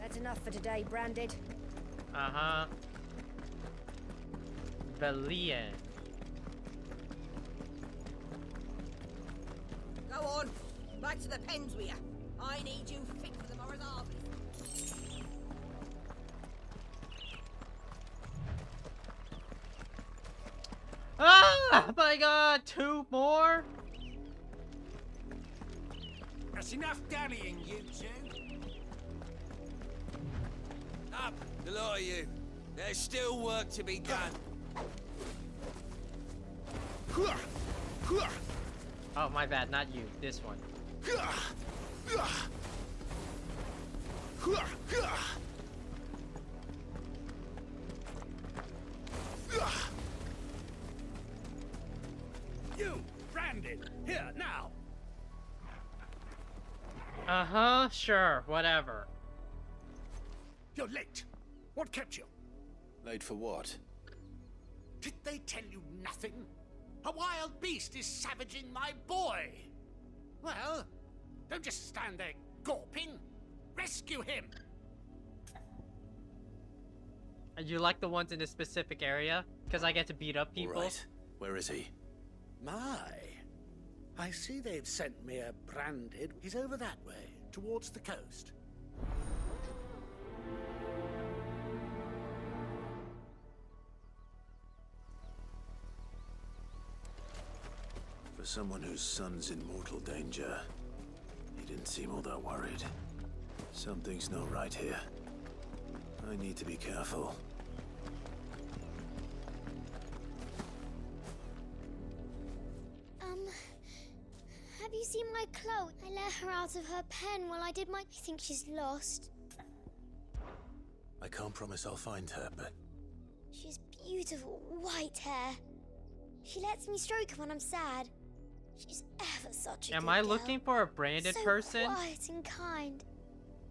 That's enough for today, Branded. Uh-huh. Valiant. Go on. Back to the pens with you. I need you fit for the morrow's harvest. Ah! My god! 2 more? That's enough dallying, you two. Up, the lot of you. There's still work to be done. Oh, my bad, not you. This one. You, Branded, here, now! Uh-huh, sure, whatever. You're late. What kept you? Late for what? Did they tell you nothing? A wild beast is savaging my boy. Well, don't just stand there gawping. Rescue him. You like the ones in a specific area? Because I get to beat up people? Right. Where is he? My. I see they've sent me a Branded. He's over that way, towards the coast. For someone whose son's in mortal danger, he didn't seem all that worried. Something's not right here. I need to be careful. Have you seen my Chloe? I let her out of her pen while I did my... I think she's lost. I can't promise I'll find her, but... She has beautiful white hair. She lets me stroke her when I'm sad. She's ever such a Am good I girl. looking for a branded So person? quiet and kind.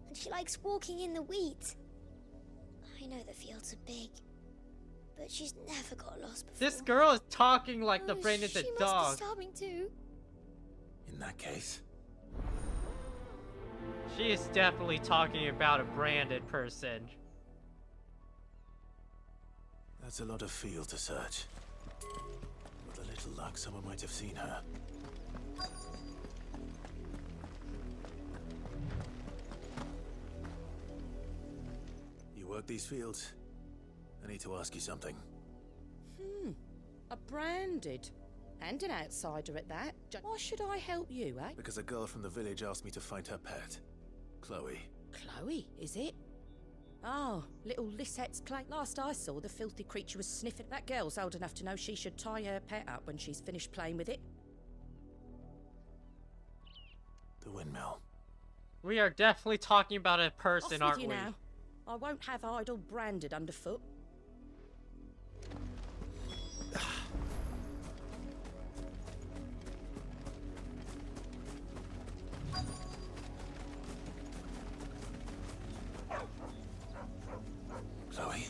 And she likes walking in the wheat. I know the fields are big, but she's never got lost before. This girl is talking like the branded's a She dog. must be starving too. In that case... She is definitely talking about a branded person. That's a lot of field to search. With a little luck, someone might have seen her. You work these fields? I need to ask you something. A Branded. And an outsider at that. Why should I help you, eh? Because a girl from the village asked me to find her pet. Chloe. Chloe, is it? Oh, little Lisette's plate. Last I saw, the filthy creature was sniffing. That girl's old enough to know she should tie her pet up when she's finished playing with it. The windmill. We are definitely talking about a person, Off aren't with you we? now. I won't have idle Branded underfoot. Chloe?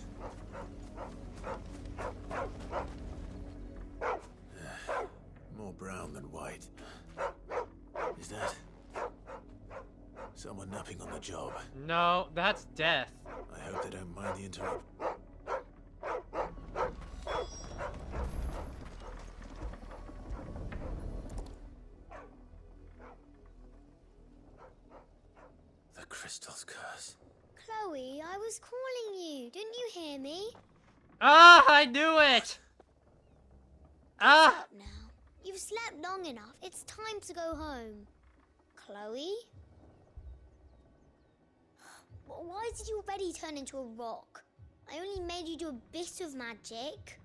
More brown than white. Is that... someone napping on the job? No, that's death. I hope they don't mind the interrupt. The crystal's curse. Chloe, I was calling you. Didn't you hear me? Ah, I knew it! Ah! Up now. You've slept long enough. It's time to go home. Chloe? Why did you already turn into a rock? I only made you do a bit of magic.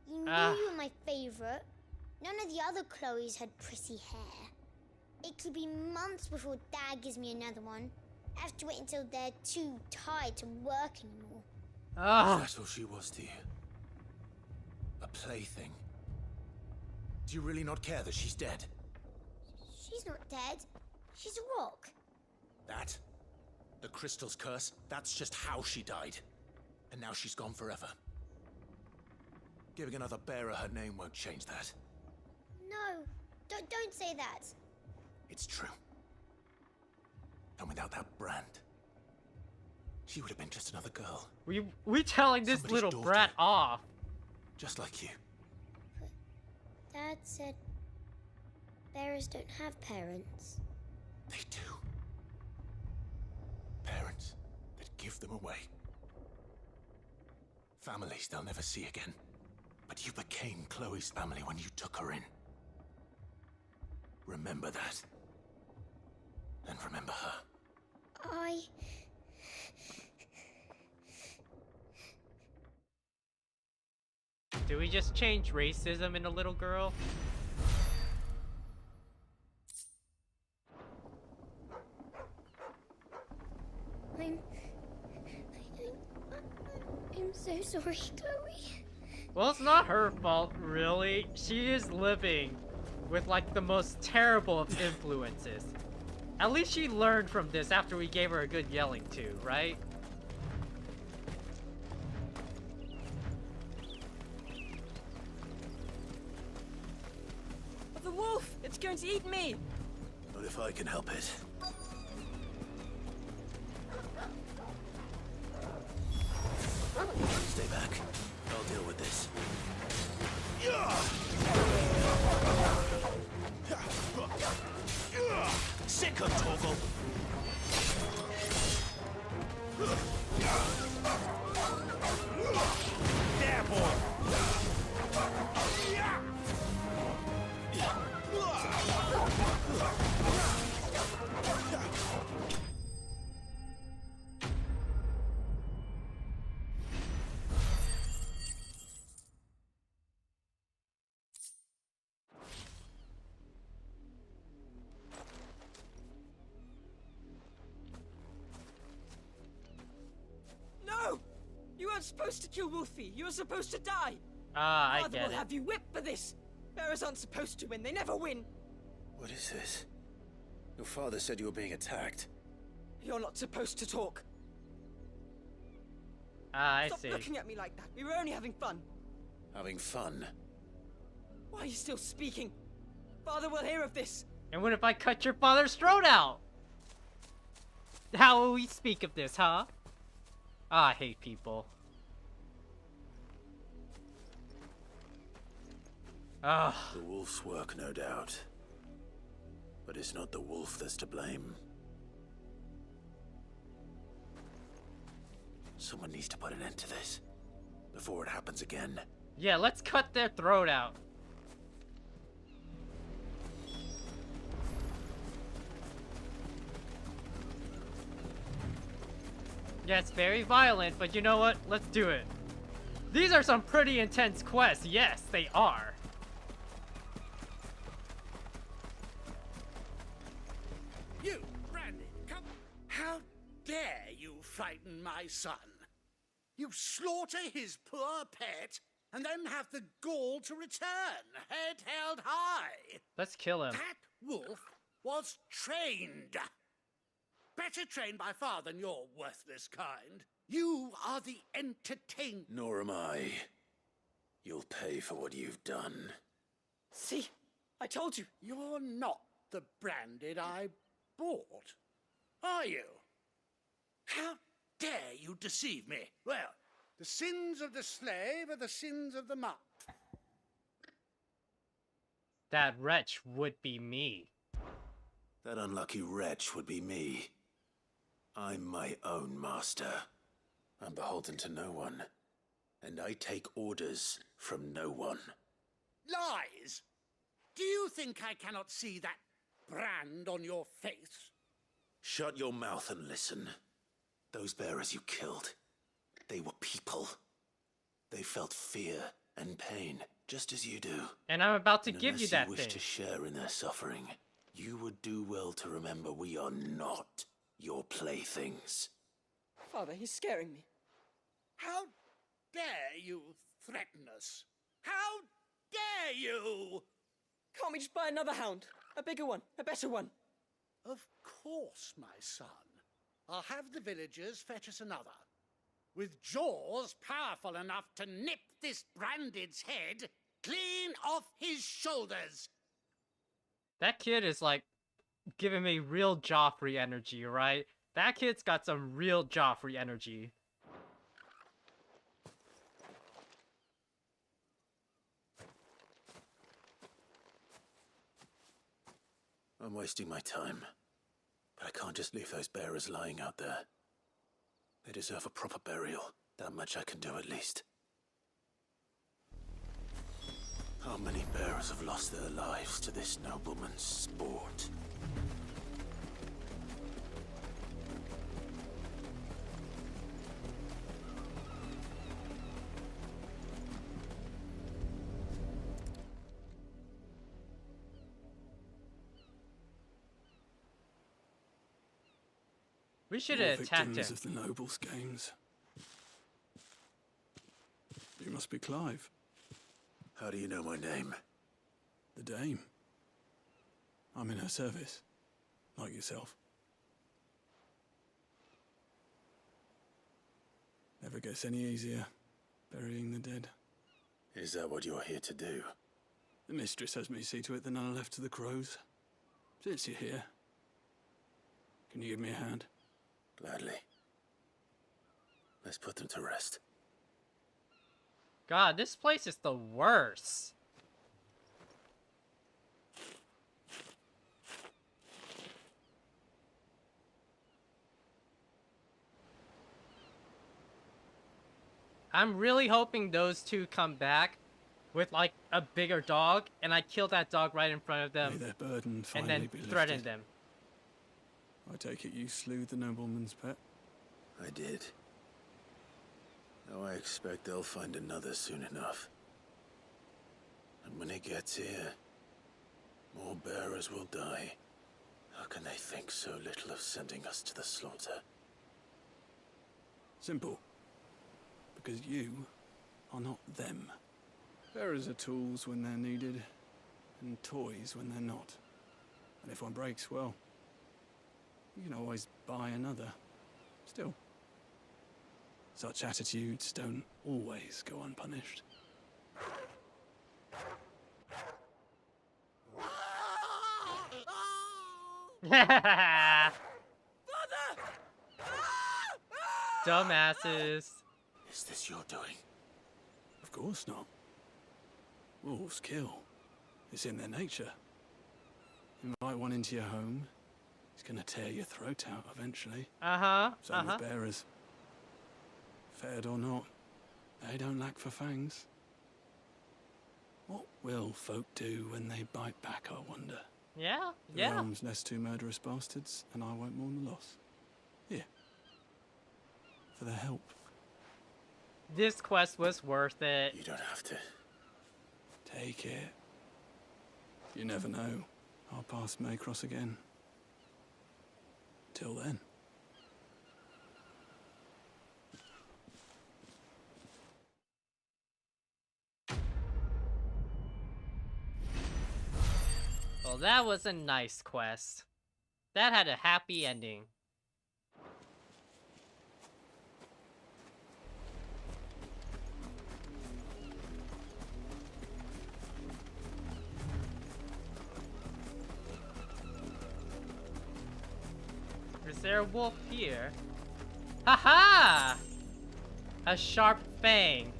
You knew Ah. you were my favorite. None of the other Chloes had pretty hair. It could be months before Dad gives me another one. I have to wait until they're too tired to work anymore. Ah. That's all she was to you. A plaything. Do you really not care that she's dead? She's not dead. She's a rock. That? The crystal's curse? That's just how she died. And now she's gone forever. Giving another bearer her name won't change that. No, don't say that. It's true. And without that brand, she would have been just another girl. We telling this Somebody's little daughter. brat off. Just like you. Dad said bearers don't have parents. They do. Parents that give them away. Families they'll never see again. But you became Chloe's family when you took her in. Remember that. And remember her. Do we just change racism in a little girl? I'm so sorry, Chloe. Well, it's not her fault, really. She is living with, like, the most terrible of influences. At least she learned from this after we gave her a good yelling to, right? The wolf! It's going to eat me! Not if I can help it. Stay back. I'll deal with this. Sick of Torgal! There, boy! No! You weren't supposed to kill Wolfie. You were supposed to die. Ah, I Father get will it. have you whipped for this. Bearers aren't supposed to win. They never win. What is this? Your father said you were being attacked. You're not supposed to talk. Ah, I Stop see. looking at me like that. We were only having fun. Having fun? Why are you still speaking? Father will hear of this. And what if I cut your father's throat out? How will we speak of this, huh? Ah, I hate people. Ah. The wolf's work, no doubt. But it's not the wolf that's to blame. Someone needs to put an end to this before it happens again. Yeah, let's cut their throat out. Yeah, it's very violent, but you know what? Let's do it. These are some pretty intense quests. Yes, they are. You, Brandy, come. How dare you frighten my son? You slaughter his poor pet and then have the gall to return, head held high. Let's kill him. That wolf was trained. Better trained by far than your worthless kind. You are the entertainment. Nor am I. You'll pay for what you've done. See? I told you. You're not the branded I bought, are you? How dare you deceive me? Well, the sins of the slave are the sins of the master. That wretch would be me. That unlucky wretch would be me. I'm my own master. I'm beholden to no one. And I take orders from no one. Lies! Do you think I cannot see that brand on your face? Shut your mouth and listen. Those bearers you killed. They were people. They felt fear and pain, just as you do. And I'm about to And give you unless that you wish thing. to share in their suffering, you would do well to remember we are not your playthings. Father, he's scaring me. How dare you threaten us? How dare you? Can't we just buy another hound? A bigger one, a better one. Of course, my son. I'll have the villagers fetch us another. With jaws powerful enough to nip this Branded's head clean off his shoulders. That kid is like giving me real Joffrey energy, right? That kid's got some real Joffrey energy. I'm wasting my time. But I can't just leave those bearers lying out there. They deserve a proper burial. That much I can do at least. How many bearers have lost their lives to this nobleman's sport? We should have attacked him. Of the nobles' games. You must be Clive. How do you know my name? The Dame. I'm in her service, like yourself. Never gets any easier, burying the dead. Is that what you're here to do? The mistress has me see to it that none are left to the crows. Since you're here, can you give me a hand? Gladly. Let's put them to rest. God, this place is the worst. I'm really hoping those two come back with like a bigger dog and I kill that dog right in front of them. May their burden and finally then be threaten lifted. them. I take it you slew the nobleman's pet? I did. Now I expect they'll find another soon enough. And when it gets here, more bearers will die. How can they think so little of sending us to the slaughter? Simple. Because you are not them. Bearers are tools when they're needed, and toys when they're not. And if one breaks, well, you can always buy another. Still, such attitudes don't always go unpunished. Dumbasses. Is this your doing? Of course not. Wolves kill. It's in their nature. Invite one into your home, he's gonna tear your throat out eventually. Same with bearers. Fed or not, they don't lack for fangs. What will folk do when they bite back, I wonder? Yeah, The realm's less two murderous bastards, and I won't mourn the loss. Here. For their help. This quest was worth it. You don't have to. Take it. You never know. Our paths may cross again. Till then. Well, that was a nice quest. That had a happy ending. Is there a wolf here? Haha! A sharp fang.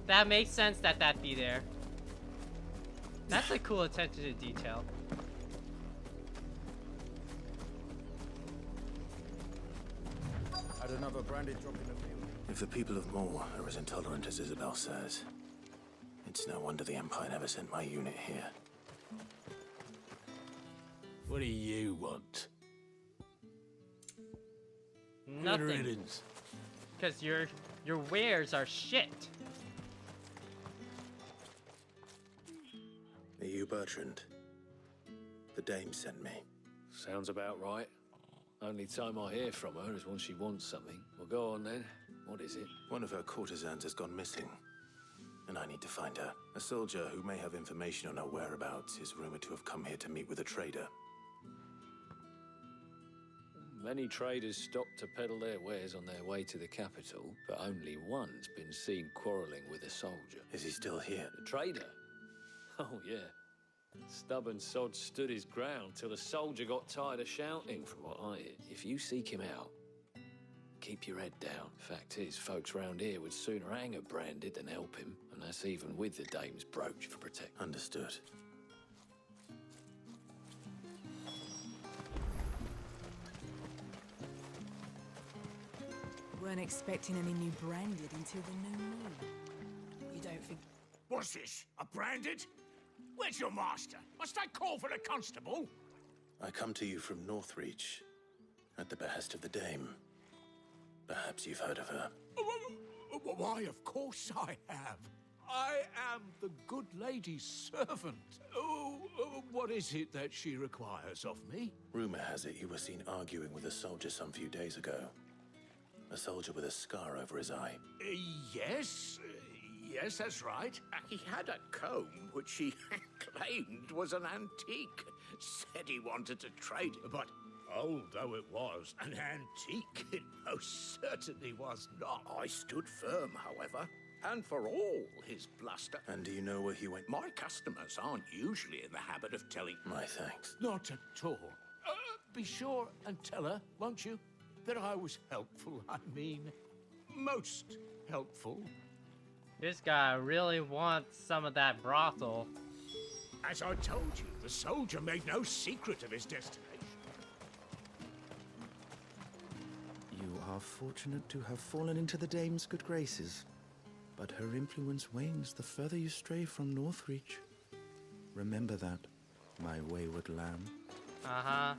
That makes sense that that'd be there. That's a cool attention to detail. Had another branded drop in the field. If the people of Moor are as intolerant as Isabel says, it's no wonder the Empire never sent my unit here. What do you want? Nothing. Good riddance. Because your wares are shit. Are you Bertrand? The dame sent me. Sounds about right. Only time I hear from her is when she wants something. Well, go on then. What is it? One of her courtesans has gone missing, and I need to find her. A soldier who may have information on her whereabouts is rumored to have come here to meet with a trader. Many traders stop to peddle their wares on their way to the capital, but only one's been seen quarrelling with a soldier. Is he still here? The trader? Oh, yeah. Stubborn sod stood his ground till the soldier got tired of shouting, from what I hear. If you seek him out, keep your head down. Fact is, folks round here would sooner hang a branded than help him, and that's even with the dame's brooch for protection. Understood. Weren't expecting any new branded until the new moon. You don't think... What's this? A branded? Where's your master? Must I call for the constable? I come to you from Northreach, at the behest of the dame. Perhaps you've heard of her. Why, of course I have. I am the good lady's servant. What is it that she requires of me? Rumor has it you were seen arguing with a soldier some few days ago. A soldier with a scar over his eye. Yes, that's right. He had a comb which he claimed was an antique. Said he wanted to trade it, but old though it was, an antique it most certainly was not. I stood firm, however, and for all his bluster. And do you know where he went? My customers aren't usually in the habit of telling... My thanks. Not at all. Be sure and tell her, won't you, that I was helpful. I mean, most helpful. This guy really wants some of that brothel. As I told you, the soldier made no secret of his destination. You are fortunate to have fallen into the dame's good graces, but her influence wanes the further you stray from Northreach. Remember that, my wayward lamb. Uh-huh.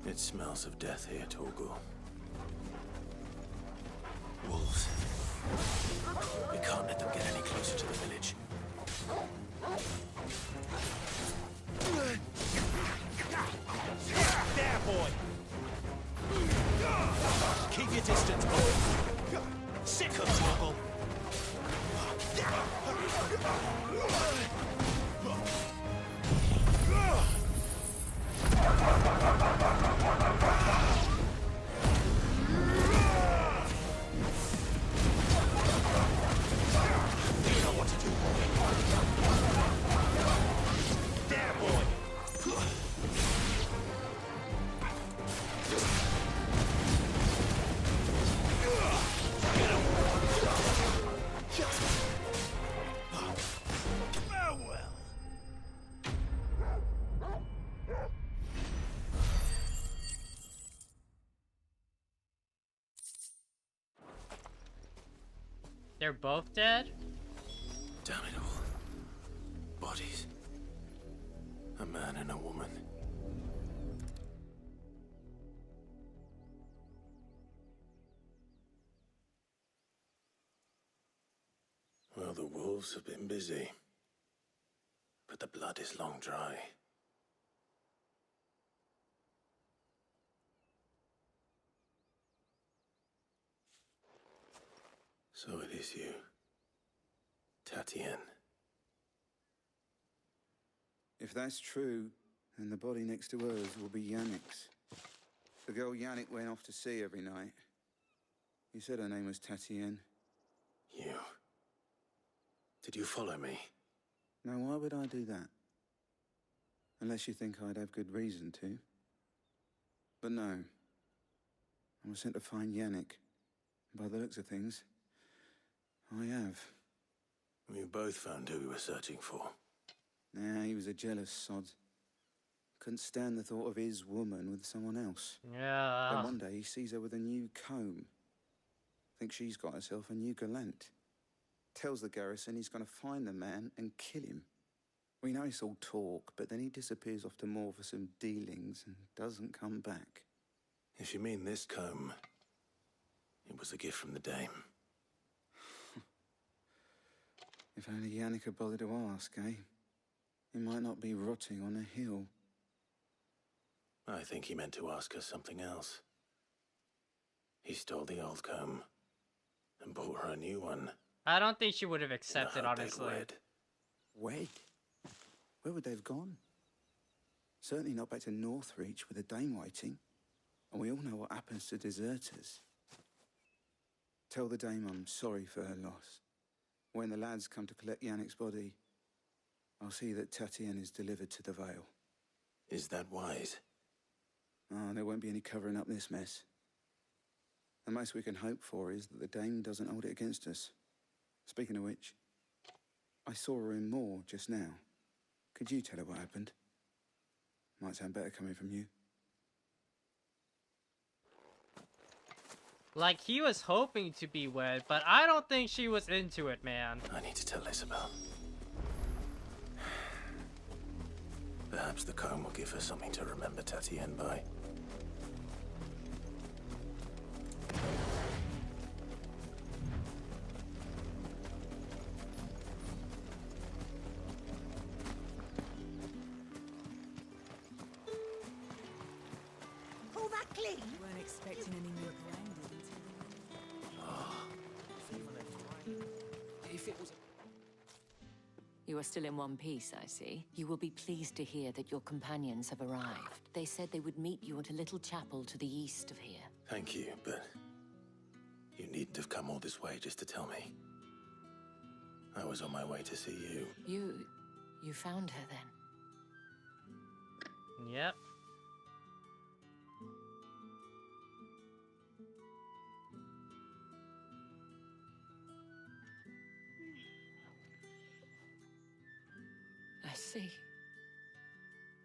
It smells of death here, Torgal. Wolves. We can't let them get any closer to the village. There, boy! Keep your distance, boy! Sick of trouble! They're both dead? Damn it all. Bodies. A man and a woman. Well, the wolves have been busy. But the blood is long dry. So it is you, Tatien. If that's true, then the body next to hers will be Yannick's. The girl Yannick went off to sea every night. You said her name was Tatien. You. Did you follow me? Now, why would I do that? Unless you think I'd have good reason to. But no. I was sent to find Yannick. By the looks of things, I have. We both found who we were searching for. Nah, he was a jealous sod. Couldn't stand the thought of his woman with someone else. Yeah. Then one day he sees her with a new comb. Thinks she's got herself a new gallant. Tells the garrison he's going to find the man and kill him. We know it's all talk, but then he disappears off to Moor for some dealings and doesn't come back. If you mean this comb, it was a gift from the dame. If only Yannick had bothered to ask, eh? He might not be rotting on a hill. I think he meant to ask her something else. He stole the old comb and bought her a new one. I don't think she would have accepted, honestly. Wed? Where would they have gone? Certainly not back to Northreach with a dame waiting. And we all know what happens to deserters. Tell the dame I'm sorry for her loss. When the lads come to collect Yannick's body, I'll see that Tatienne is delivered to the Vale. Is that wise? Oh, there won't be any covering up this mess. The most we can hope for is that the dame doesn't hold it against us. Speaking of which, I saw her in Moor just now. Could you tell her what happened? Might sound better coming from you. Like, he was hoping to be wed, but I don't think she was into it, man. I need to tell Isabel. Perhaps the comb will give her something to remember Tatienne by. Pull that clean. You weren't expecting any more branding If it was... You are still in one piece, I see. You will be pleased to hear that your companions have arrived. They said they would meet you at a little chapel to the east of here. Thank you, but you needn't have come all this way just to tell me. I was on my way to see you. You found her then? Yep. I see.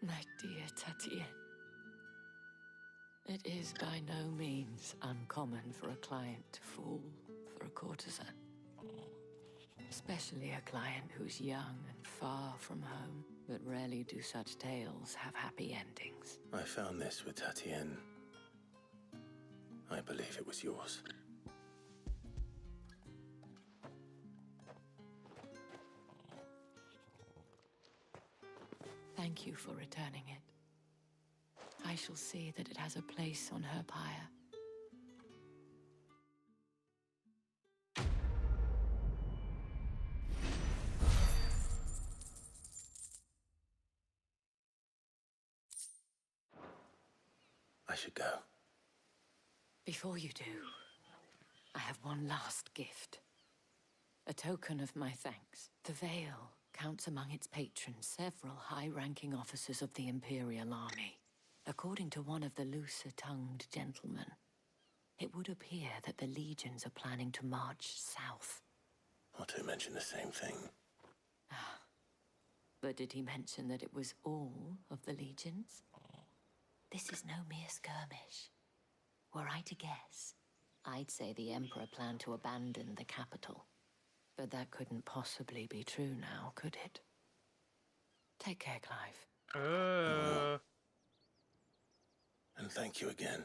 My dear Tatienne. It is by no means uncommon for a client to fall for a courtesan. Especially a client who's young and far from home. But rarely do such tales have happy endings. I found this with Tatienne. I believe it was yours. Thank you for returning it. I shall see that it has a place on her pyre. I should go. Before you do, I have one last gift. A token of my thanks. The Vale counts among its patrons several high-ranking officers of the Imperial Army. According to one of the looser-tongued gentlemen, it would appear that the legions are planning to march south. Not to mention the same thing. But did he mention that it was all of the legions? This is no mere skirmish. Were I to guess, I'd say the Emperor planned to abandon the capital. But that couldn't possibly be true now, could it? Take care, Clive. And thank you again.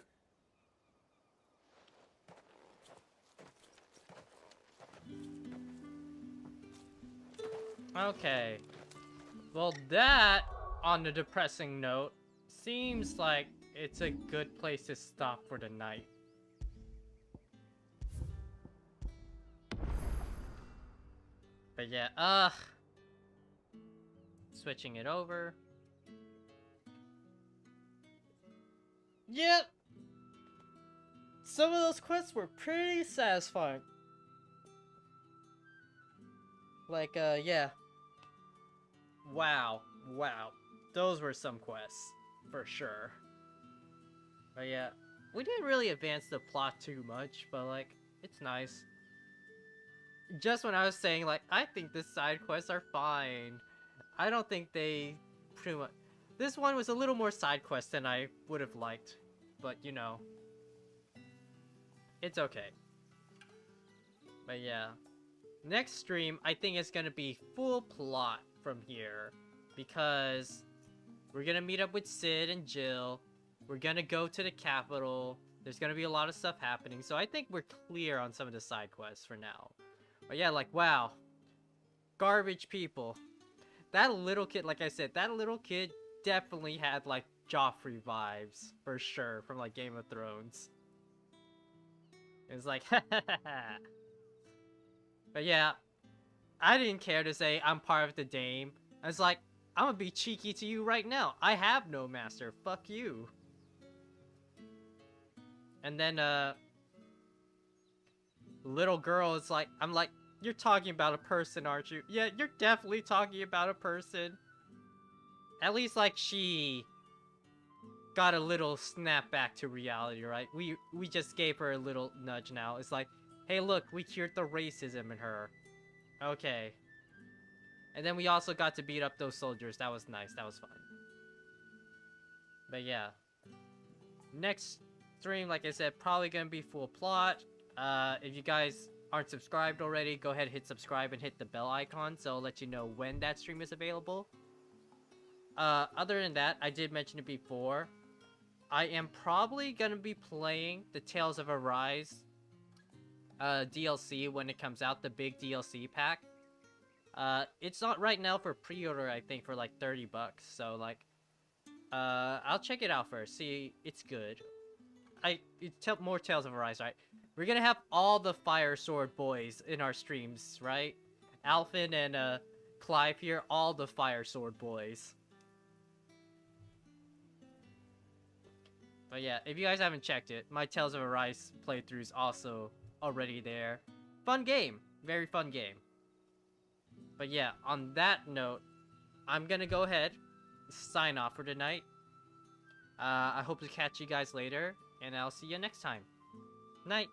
Okay. Well, that, on a depressing note, seems like it's a good place to stop for the night. But yeah, switching it over. Yep. Some of those quests were pretty satisfying. Like, yeah. Wow. Those were some quests, for sure. But yeah, we didn't really advance the plot too much, but like, it's nice. Just when I was saying, like, I think the side quests are fine. I don't think they pretty much... This one was a little more side quest than I would have liked. But, you know. It's okay. But yeah. next stream, I think it's gonna be full plot from here. Because we're gonna meet up with Sid and Jill. We're gonna go to the capital. There's gonna be a lot of stuff happening. So I think we're clear on some of the side quests for now. But yeah, like, wow. Garbage people. That little kid, like I said, that little kid definitely had, like, Joffrey vibes. For sure, from, like, Game of Thrones. It was like, But yeah, I didn't care to say I'm part of the Dame. I was like, I'm gonna be cheeky to you right now. I have no master. Fuck you. And then, little girl is like, I'm like, you're talking about a person, aren't you? Yeah, you're definitely talking about a person. At least, like, she got a little snap back to reality, right? We just gave her a little nudge now. It's like, hey, look, we cured the racism in her. Okay. And then we also got to beat up those soldiers. That was nice. That was fun. But yeah. Next stream, like I said, probably gonna be full plot. If you guys aren't subscribed already, go ahead and hit subscribe and hit the bell icon so I'll let you know when that stream is available. Other than that, I did mention it before. I am probably gonna be playing the Tales of Arise DLC when it comes out, the big DLC pack. It's not right now for pre-order, I think, for like 30 bucks. So like, I'll check it out first. See, it's good. More Tales of Arise, right? We're gonna have all the Fire Sword boys in our streams, right? Alphen and Clive here, all the Fire Sword boys. But yeah, if you guys haven't checked it, my Tales of Arise playthrough is also already there. Fun game. Very fun game. But yeah, on that note, I'm gonna go ahead and sign off for tonight. I hope to catch you guys later, and I'll see you next time. Night.